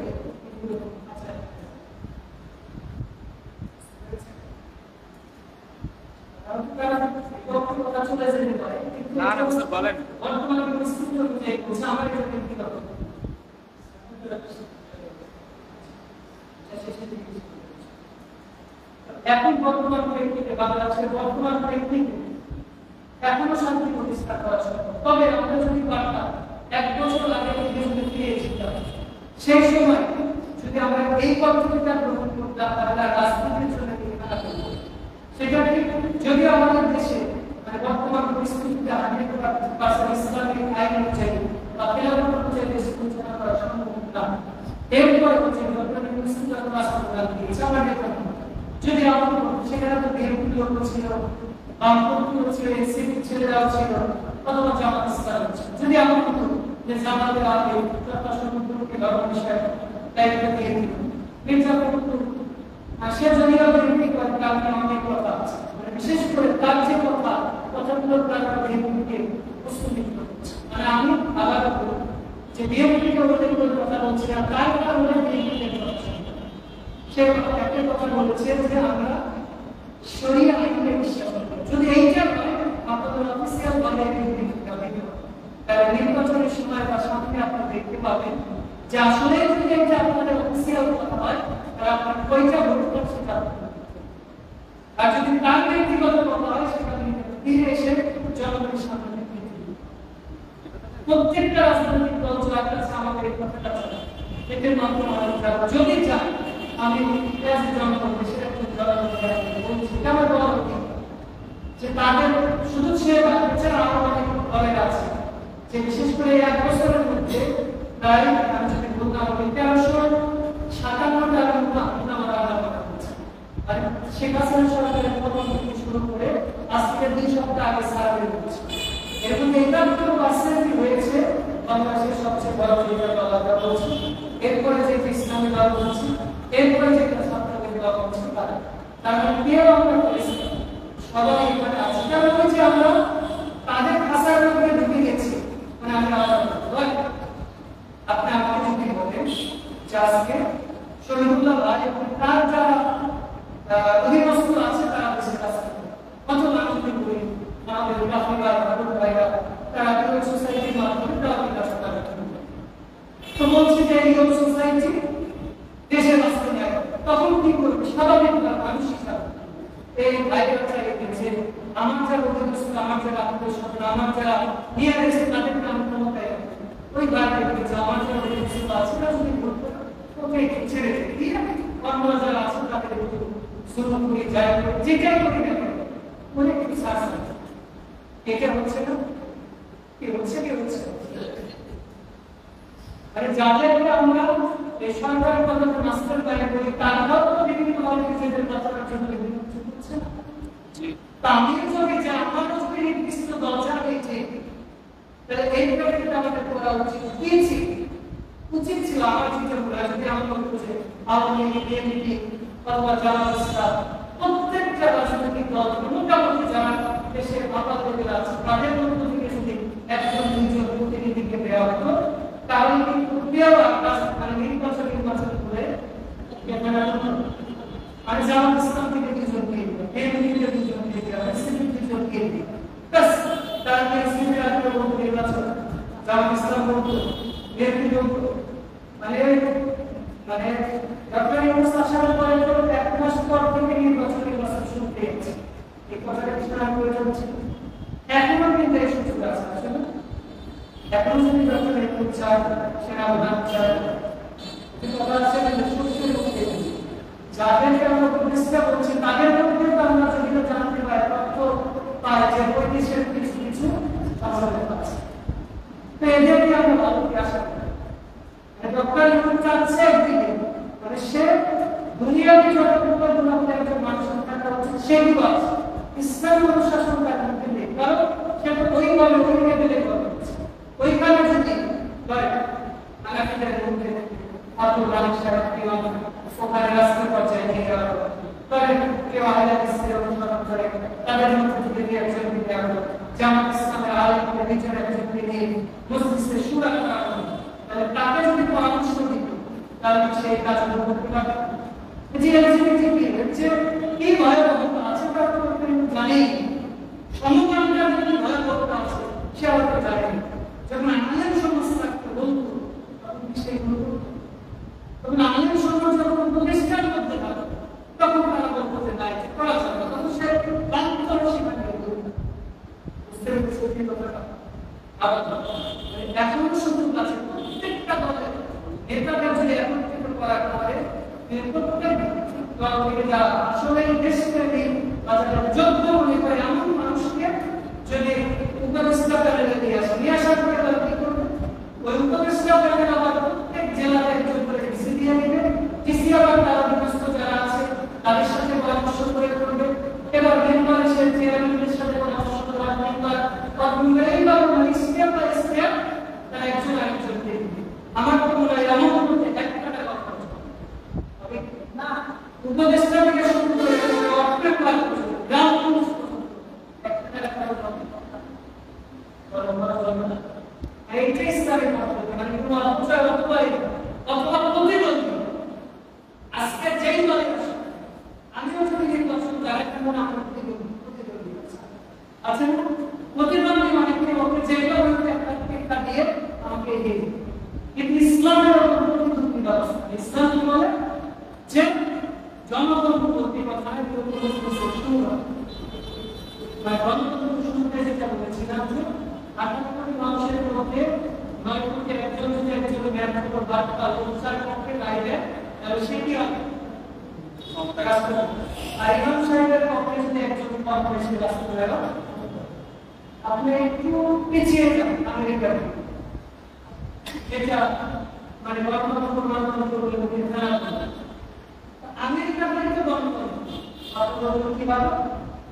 এখন বর্তমান পরিস্থিতিতে বাংলাদেশের বর্তমান পরিস্থিতিতে এখনো শান্তি প্রতিষ্ঠা করা সম্ভব। তবে আমরা যদি পারতাম 1 বছর আগে যদি ফিরে যেতাম, সেই সময় যদি আমরা এই পদ্ধতিটা গ্রহণ করতাম তাহলে রাজনীতির জন্য সেটা যদি আমাদের দেশে মানে বর্তমান পরিস্থিতিতে 100% ইসলামিক আইন অনুযায়ী বা খেলাফত অনুযায়ী দেশ পরিচালনা করা সম্ভব না। এরপর হচ্ছে বর্তমানে মুসলিম রাষ্ট্র দিয়েছে আমাদের যদি আমরা সেখানে তো বিএনপি লোক ছিল, বামপন্থী ছিল, এনসিপি ছেলেরাও ছিল, অথবা জামাত ইসলাম ছিল। যদি আমরা যে জামাতের আগে প্রশাসনকে ধর্ম বিষয়ে দায়িত্ব দিয়ে দিল মির্জা ফখরুল সে যদি বিএনপি করে কালকে অনেক কথা আছে, বিশেষ করে তার যে কথাগুলো তার বিএনপিকে প্রস্তুতি করছে। মানে আমি আবার যে বিএনপিকে উল্লেখ করে কথা বলছি না, তার কথা বলে বিএনপিকে করছে। সে একটা কথা বলেছে যে আমরা শরিয়া আইনে বিশ্বাস করি। যদি এইটা হয় আপনাদের অফিসিয়াল ভাবে নির্বাচনের সময় বা সামনে আপনারা দেখতে পাবেন যে আসলে যদি এটা আপনাদের অফিসিয়াল কথা হয় তাহলে আপনার কয়টা ভোট করছে আর যদি তার ব্যক্তিগত কথা হয় সেটা ফিরে এসে জনগণের সামনে প্রত্যেকটা রাজনৈতিক দল যার কাছে আমাদের এই কথাটা চলে এদের মাধ্যমে আমরা যদি চাই আমি জনগণ সেটা বলছি আমার বলা যে তাদের শুধু সে বাচ্চারা আরো অনেক দলের আছে যে বিশেষ করে 1 বছরের মধ্যে প্রায় আমি যদি বলতাম 1357টা আমরা আলাদা করছি। আর শেখ হাসিনা সরকারের প্রথম থেকে শুরু করে আজ থেকে 2 সপ্তাহ আগে সার্ভে হচ্ছে, এর মধ্যে 71% হয়েছে বাংলাদেশের সবচেয়ে বড় লিডার আলাদা বলছি, এরপরে যে ইসলামী দল বলছি, এরপরে যে ছাত্রদের দল বলছি তার মানে কেউ আমরা করেছি সবাই এখানে আছে। কারণ হচ্ছে আমরা তাদের খাসার মধ্যে ঢুকে গেছি, মানে আমরা আপনি আমাকে যদি বলেন যে আজকে শহীদুল্লাহ ভাই এবং তার যারা অধীনস্থ আছে তারা দেশের কাছে কত মানুষ বলি আমাদের রাফিবার ভাইরা তারা ইউরোপ সোসাইটির মাধ্যমে বিকাশ করা তো বলছি যে ইউরোপ সোসাইটি দেশের রাস্তায় তখন কি করবে স্বাভাবিক মানুষ হিসাবে এই ভাইরা চাইছে আমার যারা অধীনস্থ আমার যারা আত্মীয় আমার যারা নিয়ে এসে তাদেরকে আমি ক্ষমতায় ওই ভাইদেরকে যে আমার যারা অধীনস্থ আছে তারা যদি বলতো ওকে ছেড়ে দিয়ে অন্যরা যারা আছে তাদের শুরু করে যায় যেটাই করি না অনেক কিছু শাস্তি এটা হচ্ছে না কি হচ্ছে আরে যাদেরকে আমরা এই সরকার পদ্ধতি মাস্টার বাইরে বলি তারাও তো বিভিন্ন ভাবে নিজেদের বাঁচানোর জন্য বিভিন্ন কিছু করছে না। তাদের যদি যে আমারও যদি নির্দিষ্ট দরজা রয়েছে তাহলে এই ব্যাপারটা আমাদের করা উচিত ছিল আমার চিন্তা করে যদি আমরা বলছি আওয়ামী লীগ বিএনপি অথবা জামাত ইসলাম প্রত্যেকটা রাজনৈতিক দল মোটামুটি যারা দেশের আপাতত আছে তাদের মধ্য থেকে যদি একজন দুইজন প্রতিনিধিকে দেওয়া হতো তাহলে কি প্রক্রিয়াও মানে নির্বাচন করে আর জামাত ইসলাম থেকে দুজনকে বিএনপি থেকে দুজনকে এনসিপি দুজনকে বাস তারা এনসিপি আর নির্বাচন জামাত ইসলাম বলতো বিএনপি বলতো মানে ডক্টর ইউনূস আসার পরে তো 1 মাস পর থেকে নির্বাচন শুরু হয়েছে। এই কথাটা কি শোনা হচ্ছে এখনো কিন্তু এই সুযোগ আছে আসলে এখন যদি ডক্টর ইউনূস চান সেনাপ্রধান চান কথা আছে যে সুস্থ হতে যাদেরকে আমরা প্রতিষ্ঠা করছি তাদের মধ্যে তো আমরা যদি জানতে পারি তথ্য পাই যে বৈদেশের কিছু কিছু আমাদের আছে তো এদেরকে আমরা ভালো করে আশা করি ডক্টর ইউনূস চাচ্ছে একদিকে মানে সে দুনিয়াতে যতটুকু আমাদের একজন মানুষের থাকা উচিত সেগুলো আছে ইসলামী অনুশাসন তার মধ্যে নেই কারণ সে তো ওইভাবে ওই লেভেলে করছে ওইখানে যদি করে আগামীদের মধ্যে আব্দুল মালিক সাহেব কেউ ওখানে রাস্তা পর্যায়ে নিয়ে যাওয়া করে কেউ আলাদা ইসলামের অনুসরণ করে তাদের মধ্যে থেকে একজন নিয়ে আসলো জামাত ইসলামের আলেমদের নিজের একজনকে নিয়ে মসজিদে শুরা করা হলো তাহলে তাকে যদি পরামর্শ দিত তাহলে সেই কাজগুলো করতে পারবে যে এলজিবিটি কি ভয়াবহতা আছে তা তো জানেই সমকামীরা কি ভয়াবহতা আছে সে হয়তো জানেনি যখন আলেম সমাজ থাকতে বলতো তখন সেইগুলো তখন আলেম সমাজ যখন প্রতিষ্ঠার মধ্যে থাকতো তখন তারা বলতে নাই আবার এখনো সুযোগ আছে প্রত্যেকটা দলের নেতাদের যদি একত্রিত করা হয় প্রত্যেক দল থেকে যা আসলে দেশপ্রেমী বা যারা যোগ্য মনে করে এমন মানুষকে যদি উপদেষ্টা প্যানেলে নিয়ে আসার পরে তারা কি করবে? ওই উপদেষ্টা প্যানেল আবার প্রত্যেক জেলাতে একজন করে ডিসি দিয়ে নেবে, ডিসি আবার তারা বিভক্ত যারা আছে তাদের সাথে পরামর্শ করে করবে, এবার মেম্বার এসে চেয়ারম্যানের সাথে পরামর্শ করা মেম্বার এইভাবে স্টেপ বাই স্টেপ তারা একজন আরেকজনকে দিবে। আমার তো মনে হয় এমন করতে একটা কথা হবে না, উপদেষ্টা থেকে শুরু করে অর্থের ক্লাস গ্রাম এইটাই ইসলামের মতলব, মানে কোনো অপচয় অথবা প্রতিদ্বন্দ্বী। আজকে যেই দলে আমিও যদি নির্বাচন যারা কেমন আমার প্রতিদ্বন্দ্বী আছে না, প্রতিদ্বন্দ্বী মানে কি ওকে যেটা বলতে একটা টিকা দিয়ে আমাকে এগিয়ে দিবে। কিন্তু ইসলামের প্রতিদ্বন্দ্বী ব্যবস্থা, ইসলাম কি বলে যে জনগণ প্রতিপক্ষের মানে গণতন্ত্র শুরুতে যেটা বলেছিলাম যে 18 কোটি মানুষের মধ্যে 9 কোটি একজন যদি একজন ব্যর্থ বার্তা উচ্চার পক্ষে গাইলে তাহলে সেটি হবে আর ইমাম সাহেবের পক্ষে যদি একজন কম বেশি রাস্তা গেল আপনি একটু পিছিয়ে যান আমেরিকার যেটা মানে গণতন্ত্র বলে আমেরিকাতে তো গণতন্ত্র কিভাবে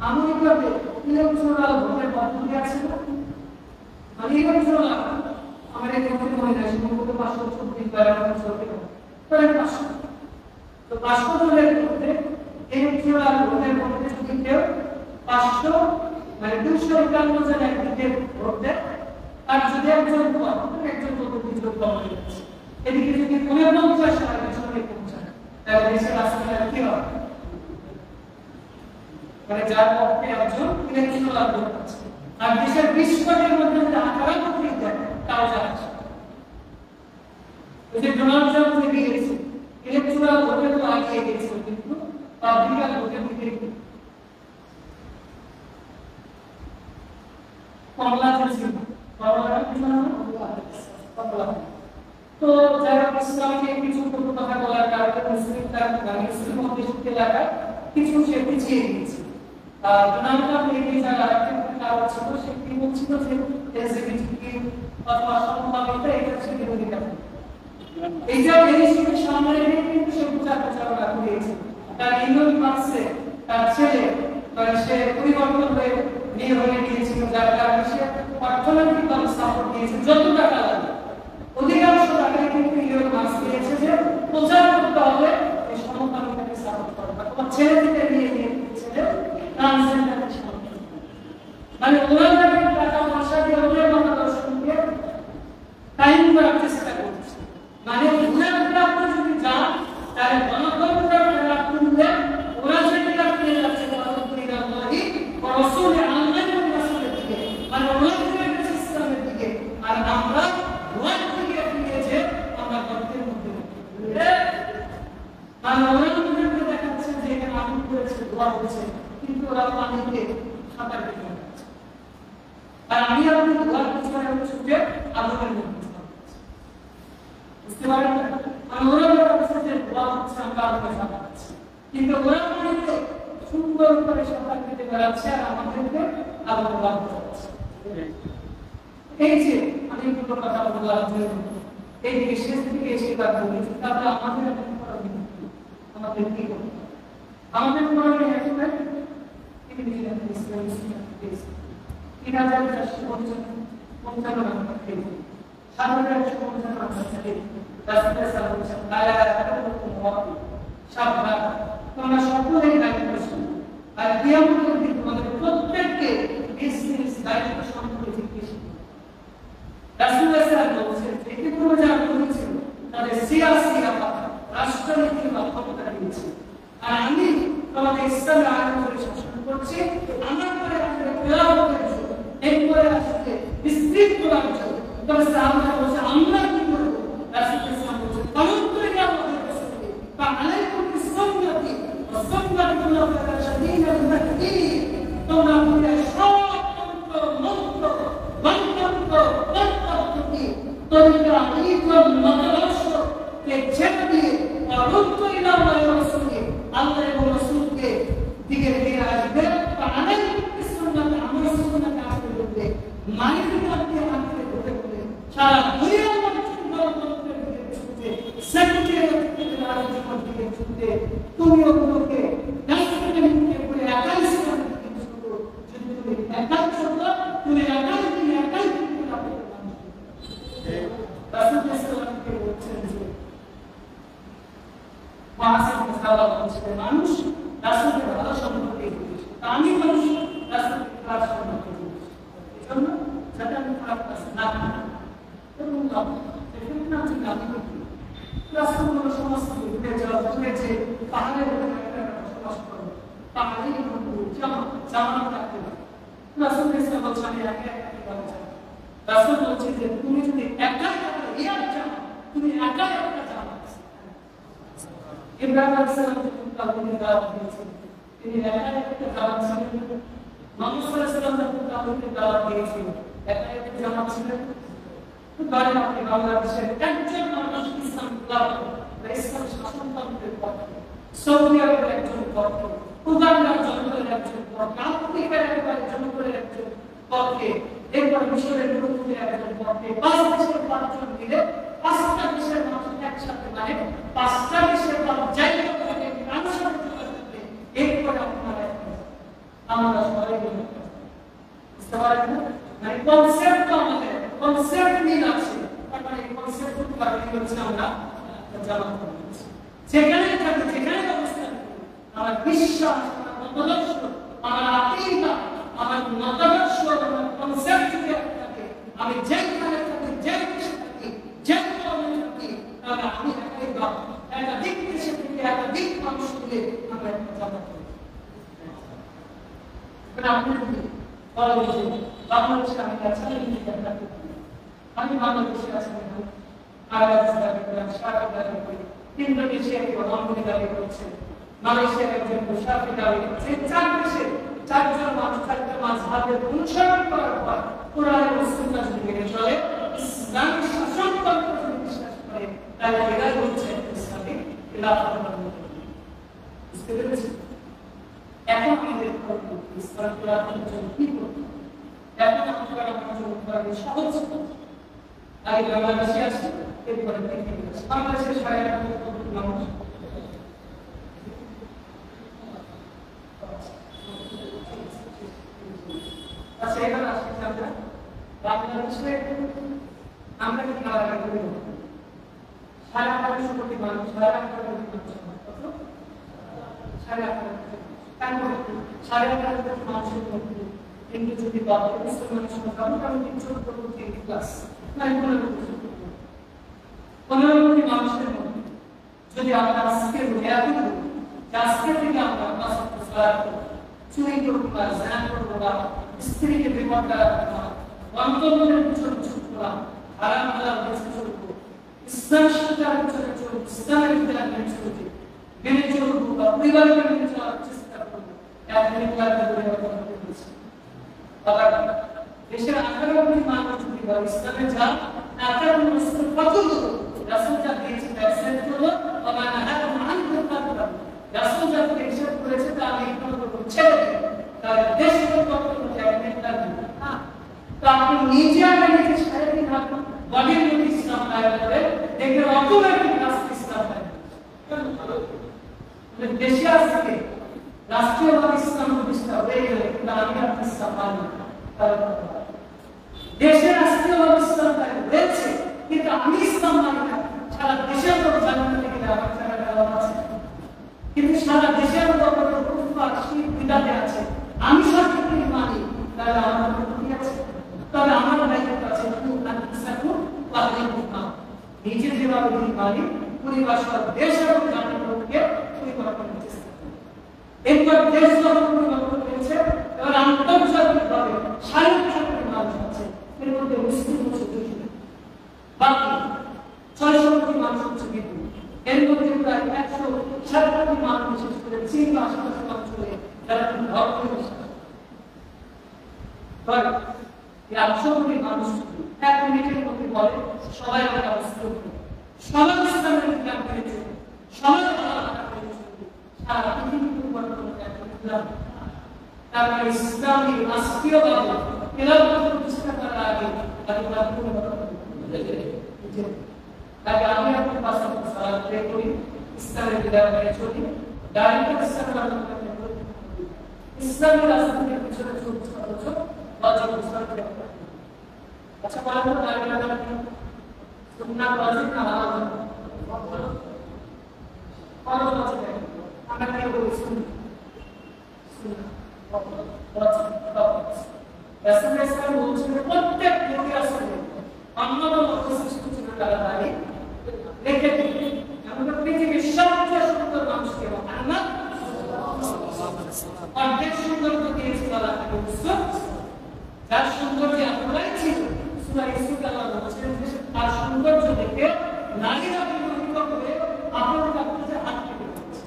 আমেরিকাতে ইলেকট্রাল ভোটের পদ্ধতি আছে না, মানে ইলেকট্রাল আমেরিকাতে মনে হয় সম্ভবত 536 তাহলে 500 তো 500 জনের মধ্যে ইলেকট্রাল ভোটের মধ্যে যদি কেউ 500 মানে 251 জন একদিকে ভোট দেয় আর যদি একজন পদ্ধতি যোগ করা হয়েছে এদিকে যদি 49 আর পিছনে পৌঁছায় তাহলে দেশের রাস্তাটা কি হবে? মানে যার পক্ষে একজন ইলেকট্রাল ভোট আছে আর দেশের 20 কোটির মধ্যে যদি 18 কোটি দেয় তাও যাচ্ছে। ওই যে ডোনাল্ড ট্রাম্প যে গিয়েছে ইলেকট্রাল ভোটে তো আগিয়ে গিয়েছিল কিন্তু পাবলিক ভোটের দিকে কমলা ছিল তো যারা ইসলামকে কিছু কথা বলার কারণে মুসলিম মুসলিম অধ্যুষিত এলাকায় কিছু সে পিছিয়ে গিয়েছে। ডোনাল্ড ট্রাম্প এই যারা কারণ ছিল সে কি বলছিল যে এলজিবিটি অথবা সমভাবিতা এটা সে বিরোধিতা এইটা জিনিসকে সামনে রেখে কিন্তু সে প্রচারণা করেছে। তার ইলন মাস্কে তার ছেলে সে পরিবর্তন হয়ে বিয়ে হয়ে গিয়েছিল যার কারণে সে অর্থনৈতিকভাবে সাপোর্ট দিয়েছে যত টাকা লাগে অধিকাংশ টাকাই কিন্তু ইলন মাস্ক দিয়েছে যে প্রচার করতে হবে এই সমকামীকে সাপোর্ট করবে। তোমার ছেলে থেকে নিয়ে ছেলে ট্রান্সজেন্ডারকে সাপোর্ট করবে, মানে ওরা যাকে টাকা পয়সা দিয়ে ওদের মতাদর্শনকে টাইম করার চেষ্টা করছে। মানে ঘুরে ঘুরে আপনি যদি যান তাহলে গণতন্ত্রের মেলা খুললে ওরা যেটা ফিরে যাচ্ছে রসুল আল্লাহর রাসূলের দিকে আর ওলাদের ইসলামের দিকে আর আমরা ওয়ান থেকে ফিরেছে আমরা গর্তের মধ্যে আর ওলাদেরকে দেখাচ্ছে যে এখানে আগুন করেছে দোয়া হচ্ছে কিন্তু ওরা পানিতে সাঁতার কেটে যাচ্ছে আর আমি আপনি দোয়ার পিছনে ছুটে আগুনের মধ্যে বুঝতে পারেন না? আর ওরা বলছে যে দোয়া হচ্ছে আমরা আগুনে সাঁতার কাটছি কিন্তু ওরা পানিতে সুন্দর করে সাঁতার কেটে বেড়াচ্ছে আর আমাদেরকে আগুনে লাভ করছে। এই যে অনেকগুলো কথা বললাম এই বিশেষ থেকে এসে কাজ বলেছি তাহলে আমাদের কি করতে আমাদের মনে আসলে 3,450 তোমরা সকলেই দায়িত্ব আর কিয়ামতের দিন তোমাদের প্রত্যেককে নিজ দায়িত্ব সম্পর্কে জিজ্ঞেস করবে। রাসূলুল্লাহ সাল্লাল্লাহু আলাইহি ওয়াসাল্লাম এতে কোনো যারা বলেছিল তাদের সিয়াসি রাষ্ট্রনীতি বা ক্ষমতা দিয়েছে আর আমি তোমাদের ইসলামের আইন করে শাসন করছি আমার পরে আসলে কিয়ামতের জন্য এরপরে আসলে বিস্তৃত করার জন্য তবে সাহাবারা বলছে আমরা কি করব? রাসূলুল্লাহ সাল্লাল্লাহু আলাইহি ওয়াসাল্লাম বলছে তাহলে কিয়ামতের রাসূল বা আলাইকুম বিসুন্নতি ওয়া সুন্নাতুল রাশিদিন আল-মাহদিয়্যিন তোমরা পুরো সব মন্ত্র আমি মানুষ রাস্তা থেকে কাজ করবো এই জন্য যাতে আমি খারাপ কাজ না করি এবং আমি দাবি করি রাস্তাগুলো সমস্ত ঘুরে যাওয়া ঘুরে যে পাহাড়ের উপরে একটা বসবাস করবো পাহাড়ি জামা থাকতে রাসূল ইসলাম বলছেন আমি একা একা বলছি রাসূল বলছে যে তুমি যদি একা একা ইয়ার জামা তুমি একা একা জামা ইব্রাহিম আলাইহিস সালাম যখন তাওহীদের দাওয়াত দিয়েছেন তিনি একা একা জামা ছিলেন মুহাম্মদ সাল্লাল্লাহু আলাইহি ওয়াসাল্লাম যখন তাওহীদের দাওয়াত দিয়েছেন একা একা জামা ছিলেন বারে আপনি বাংলাদেশের একজন মানুষ ইসলাম গ্রহণ বা ইসলাম শাসনতন্ত্রের পক্ষে সৌদি আরবের একজন পক্ষে উগান্ডার জনগণের একজন পক্ষে আফ্রিকার একেবারে জনগণের একজন পক্ষে এরপর মিশরের প্রভুদের একজন পক্ষে 5 দেশের 5 জন মিলে 5টা দেশের মানুষ একসাথে মানে 5টা দেশের জায়গা থেকে মানুষের যোগাযোগ এরপর আপনারা আমরা সবাই বুঝতে পারেন মানে কনসেপ্ট আমাদের কনসেপ্ট মিল আছে তার মানে কনসেপ্ট কারণে হচ্ছে আমরা জানা করছি যেখানে থাকি যেখানে অবস্থান করি আমার বিশ্বাস আমার মতাদর্শ আমার আকীদা আমার মতাদর্শ আমার কনসেপ্ট যদি থাকে আমি যেখানে থাকি যে দেশে থাকি যে ধর্মে থাকি তাহলে আমি একাধিক দেশে থেকে একাধিক মানুষ মিলে আমরা একটা জানা করি আপনি বলেন বাংলাদেশে আমি কাছে আমি বাংলাদেশে আছি ইন্দোনেশিয়া প্রধানমন্ত্রী দাবি করছে মালয়েশিয়ার একজন মুসাফির দাবি করছে 4 দেশে 4 জন মানুষ 4টা মাযহাবের অনুসরণ করার পর কোরআন এবং সুন্নাহ যদি মেনে চলে ইসলামী শাসনতন্ত্র যদি বিশ্বাস করে তাহলে এরা বলছে ইসলামী খেলাফত বুঝতে পেরেছেন এখন আমাদের ইসলাম খেলাফতের জন্য কি করতে এখন আমরা আমাদের সহজ আগে বাংলাদেশে আছে এরপরে বাংলাদেশের 8.5 মানুষ আচ্ছা এবার আসছি আমরা বাংলাদেশে আমরা কি কারা করি 8.5 কোটি মানুষ 8.5 কোটি মানুষ কত 8.5 কোটি মানুষের মধ্যে কিন্তু যদি বাবা মুসলমানের সংখ্যা মোটামুটি 14 কোটি প্লাস মানে 15 কোটি মানুষের মধ্যে যদি আমরা আজকে আজকে থেকে আমরা চুরি করবো না জানা করবো না স্ত্রীকে বিপদ করা অন্তরের পিছনে ছুটলাম হারাম হালাল বেঁচে চলবো ইসলাম শিক্ষার পিছনে চলবো ইসলামের বিধান মেনে চলবো বা পরিবারকে মেনে চলার চেষ্টা করবো দেশের 18 কোটি মানুষ যদি ইসলামে যান 18 মুসলিম কতগুলো রাসূল যা দিয়েছেন অ্যাকসেপ্ট করলো বা নাহাকুম আনহু তাকরা রাসূল যা নিষেধ করেছে তা আমি ইগনোর করব ছেড়ে দেব তাহলে দেশের কতগুলো জায়গায় লাগবে না তো আপনি নিজে আগে সারাদিন থাকুন বডির মধ্যে ইসলাম লাগাতে হবে দেখবেন অটোমেটিক রাষ্ট্র ইসলাম মানে দেশে আসছে রাষ্ট্রীয়ভাবে ইসলাম প্রতিষ্ঠা হয়ে গেলে কিন্তু আমি আপনি ইসলাম মানি দেশের রাষ্ট্রীয়ভাবে ইসলাম রয়েছে কিন্তু আমি ইসলাম মানি না সারা দেশের লোক জানতে গেলে আমার জায়গাটা আছে কিন্তু সারা দেশের লোক কুফার শিরক বিদআতে আছে আমি সঠিক মানি তাহলে আমার কি আছে তবে আমার দায়িত্ব আছে নিজে যেভাবে মানি পরিবার সহ দেশ এবং জাতির লোককে পরিকল্পনা করার চেষ্টা করি এরপর দেশ যখন পরিকল্পনা করেছে এবার আন্তর্জাতিকভাবে 4.5 মানুষ আছে এর মধ্যে মুসলিম হচ্ছে 200 বাকি 600 কোটি মানুষ হচ্ছে হিন্দু এর মধ্যে প্রায় 160 কোটি মানুষ বিশেষ করে চীন বা আশেপাশের অঞ্চলে যারা ধর্ম বিশ্বাস করে এই 800 কোটি মানুষ 1 মিনিটের মধ্যে বলে সবাই আমরা মুসলিম সবাই ইসলামের বিধান মেনে চলবে সবাই আল্লাহর মেনে চলবে সারা পৃথিবীর উপর কোনো ইসলাম তারপর ইসলামী রাষ্ট্রীয়ভাবে খেলাফত প্রতিষ্ঠা করার আগে তাদের কোনো তাকে আমি আপনার পাশে সালাত প্রে করি ইসলামের বিধান মেনে চলি ডাইরেক্ট ইসলামের ইসলামী রাষ্ট্রের পিছনে চলছে অথচ বাজার ইসলাম আচ্ছা বলেন তো ডাইরেক্ট সুন্নাহ ওয়াজিব না ওয়াজিব ফরজ আছে আমরা কি বলি সুন্নাহ রাসূলুল্লাহ সাল্লাল্লাহু আলাইহি ওয়াসাল্লাম প্রত্যেক লোকে আসলে অন্যতম বৈশিষ্ট্য ছিল তারা দাড়ি রেখে দিতেন। আমাদের পৃথিবীর সবচেয়ে সুন্দর মানুষকে মুহাম্মদ অর্ধেক সৌন্দর্য দিয়েছিল আল্লাহ ইউসুফ, যার সৌন্দর্য এতটাই ছিল সূরা ইউসুফে আল্লাহ বলেছেন যে তার সৌন্দর্য দেখে নারীরা বিমোহিত করে আপন কাছে হাত পেতে দিয়েছে।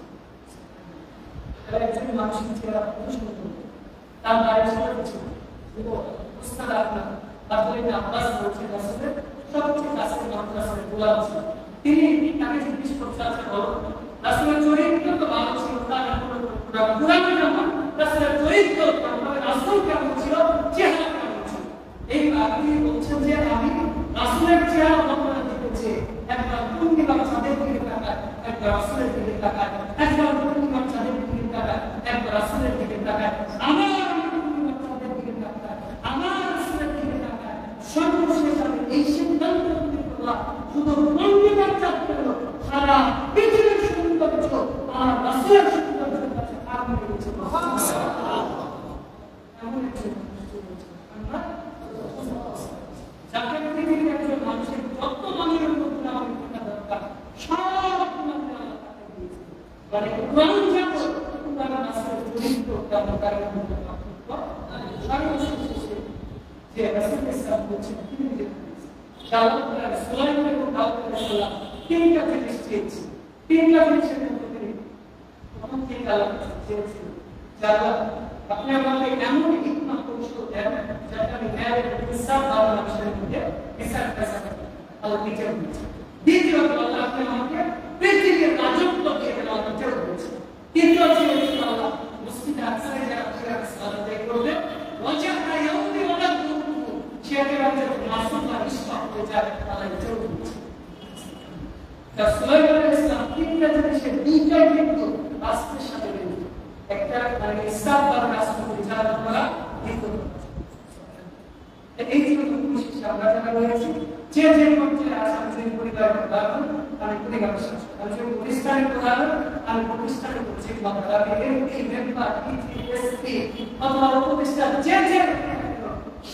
একজন মানুষের চেহারা কত সুন্দর, তার গায়ের সাথে ছিল উস্তাদ আপনার তারপরে আব্বাস বলছেন আসলে সবচেয়ে কাছের মানুষ আসলে গোলাম ছিল। তিনি তাকে জিজ্ঞেস করতে আছে বলো রাসূলের চরিত্র তো ভালো ছিল, তার পুরানো জামা রাসূলের চরিত্র রাসূল কেমন ছিল, চেহারা কেমন ছিল। এই আপনি বলছেন যে আমি রাসূলের চেহারা বর্ণনা দিতেছি, একবার পূর্ণিমার চাঁদের দিকে তাকায়, একবার রাসূলের দিকে তাকায়, একবার পূর্ণিমার চাঁদের দিকে তাকায়, একবার রাসূলের দিকে তাকায়, আমার পূর্ণিমার চাঁদের দিকে তাকায়, আমার রাসূলের দিকে তাকায়। সর্বশেষ আমি এই সিদ্ধান্ত নিতে পারলাম শুধু পূর্ণিমার চাঁদ পেল সারা পৃথিবীর সৌন্দর্য আর রাসূলের সৌন্দর্যের কাছে আমি বলছি এমন একজন যাকে পৃথিবীর একজন মানুষের যত মানুষের মধ্যে আমাকে থাকা দরকার সব মধ্যে আল্লাহ তাকে দিয়েছে। মানে কোরআন যত তারা রাসূলের চরিত্র কেমন তার মধ্যে পার্থক্য সর্বশেষে যে রাসূল ইসলাম বলছেন তিনি নিজে দাউদ আর সুলাইমান এবং দাউদ আলাইহিসসালাম তিনটা জিনিস চেয়েছে। তিনটা জিনিসের মধ্যে তিনি প্রথম থেকে আল্লাহ চেয়েছেন যে আল্লাহ আপনি আমাকে এমন হিকমত কৌশল দেন যাতে আমি ন্যায়ের ইনসাফ আর মানুষের মধ্যে বিচার ফয়সালা আল্লাহ দিতে পারি। দ্বিতীয়ত আল্লাহ আপনি আমাকে পৃথিবীর রাজত্ব দিয়ে দেন আল্লাহ দিতে বলেছে। তৃতীয় চেয়েছেন আল্লাহ মসজিদে আকসায় যারা ফিরাত সালাত আদায় করবে ওয়াজআনা ইয়াউমি ওয়ালাদু সেটা আমাদের মাসুম আর ইসলাম হয়ে যায় আল্লাহ দিতে বলেছে। তা সুলাইমান আলাইহিস সালাম তিনটা জিনিসের দুইটাই কিন্তু রাষ্ট্রের সাথে জড়িত। একটা মানে ইসলাম আর রাষ্ট্র পরিচালনা করা কিন্তু এই যে বিশেষ আমরা যারা রয়েছি যে যে পর্যায়ে আছেন যে পরিবারের উদাহরণ আমি পরিবারের শাসক, আমি যে প্রতিষ্ঠানের উদাহরণ আমি প্রতিষ্ঠানের যে মাত্রা এই মেম্বার ইএসপি অথবা প্রতিষ্ঠান যে যে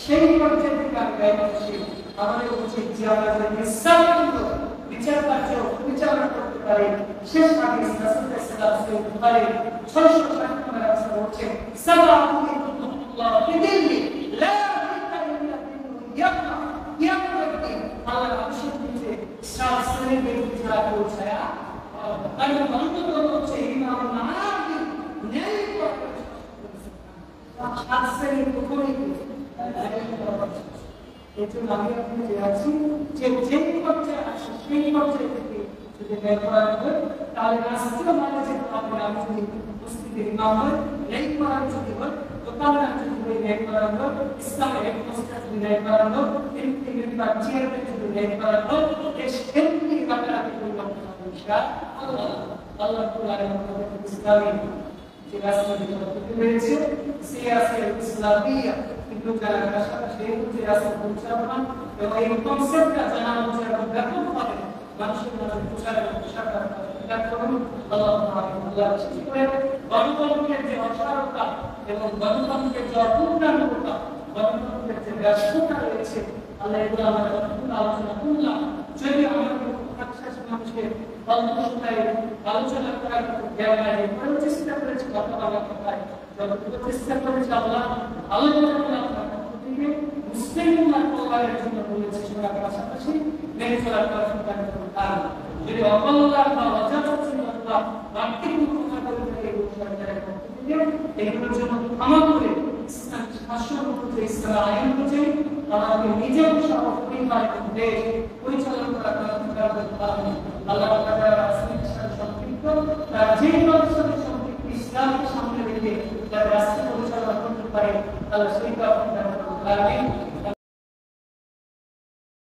সেই পর্যায়ে থেকে আমি গাইড করছি। আমাদের উচিত যে আমরা যে ইসলামকে বিচার কার্য পরিচালনা করতে পারি। শেষ আগে রাসূলুল্লাহ সাল্লাল্লাহু আলাইহি ওয়াসাল্লাম 660 নম্বর আছে বলছে সাবাহুল্লাহ বিদিল্লি লা ইল্লা ইয়াকা ইয়াকা আল্লাহ আশিক দিতে শাস্ত্রের বিরুদ্ধে পৌঁছায়া আর বান্দা হচ্ছে ইমাম নাহাবি নেই করে শাস্ত্রের কোথায় এতে আমি আপনি যে আছি যে যে পর্যায়ে আছে সেই পর্যায়ে থেকে যদি ব্যবহার হয় তাহলে রাষ্ট্র মানে যে আপনি আমি যদি উপস্থিতির ইমাম হয় নেই করার যদি হয় দোকানদার যদি নেই করার হয় ইসলামের এক প্রস্তাব যদি নেই করার হয় এমনি বা চেয়ারম্যান যদি নেই করার হয় এই সেমনি ব্যাপারে পরিবর্তন হবে ইনশাআল্লাহ। আল্লাহ তাআলা আমাদের ইসলামী যে রাষ্ট্র বিতরণ হয়েছে সিয়াসা ইসলামিয়া কিন্তু যারা পাশাপাশি যে রাষ্ট্র পরিচালনা এবং এই কনসেপ্টটা জানানো হচ্ছে ব্যাপকভাবে মানুষের মাঝে প্রচার এবং প্রসার করুন। আল্লাহ তাআলা সৃষ্টি করে গণতন্ত্রের যে অসারতা এবং গণতন্ত্রের যে অপূর্ণাঙ্গতা, গণতন্ত্রের যে ব্যস্ততা রয়েছে আল্লাহ এগুলো আমাদের আলোচনা করলাম। যদি আমাদের মানুষকে আলোচনা করার চেষ্টা করেছি কথা বলার কথায় যতটুকু চেষ্টা করেছি আল্লাহ আলোচনা করার মুসলিম পরিবারের জন্য বলেছে সেটার পাশাপাশি মেনে চলার কারণ যদি অকল্যাণ বা অজাচনা বাড়তি কথা বলতে এগুলোর জন্য ক্ষমা করে ইসলাম শাসন অনুযায়ী ইসলাম আইন অনুযায়ী আমাকে নিজের সহ পরিবারের দেশ পরিচালনা করার আল্লাহ রাসূলের সাথে সম্পৃক্ত তার যে মানুষের সাথে সম্পৃক্ত ইসলামকে সামনে রেখে তার রাষ্ট্র পরিচালনা করতে পারে আল্লাহ সেই কারণে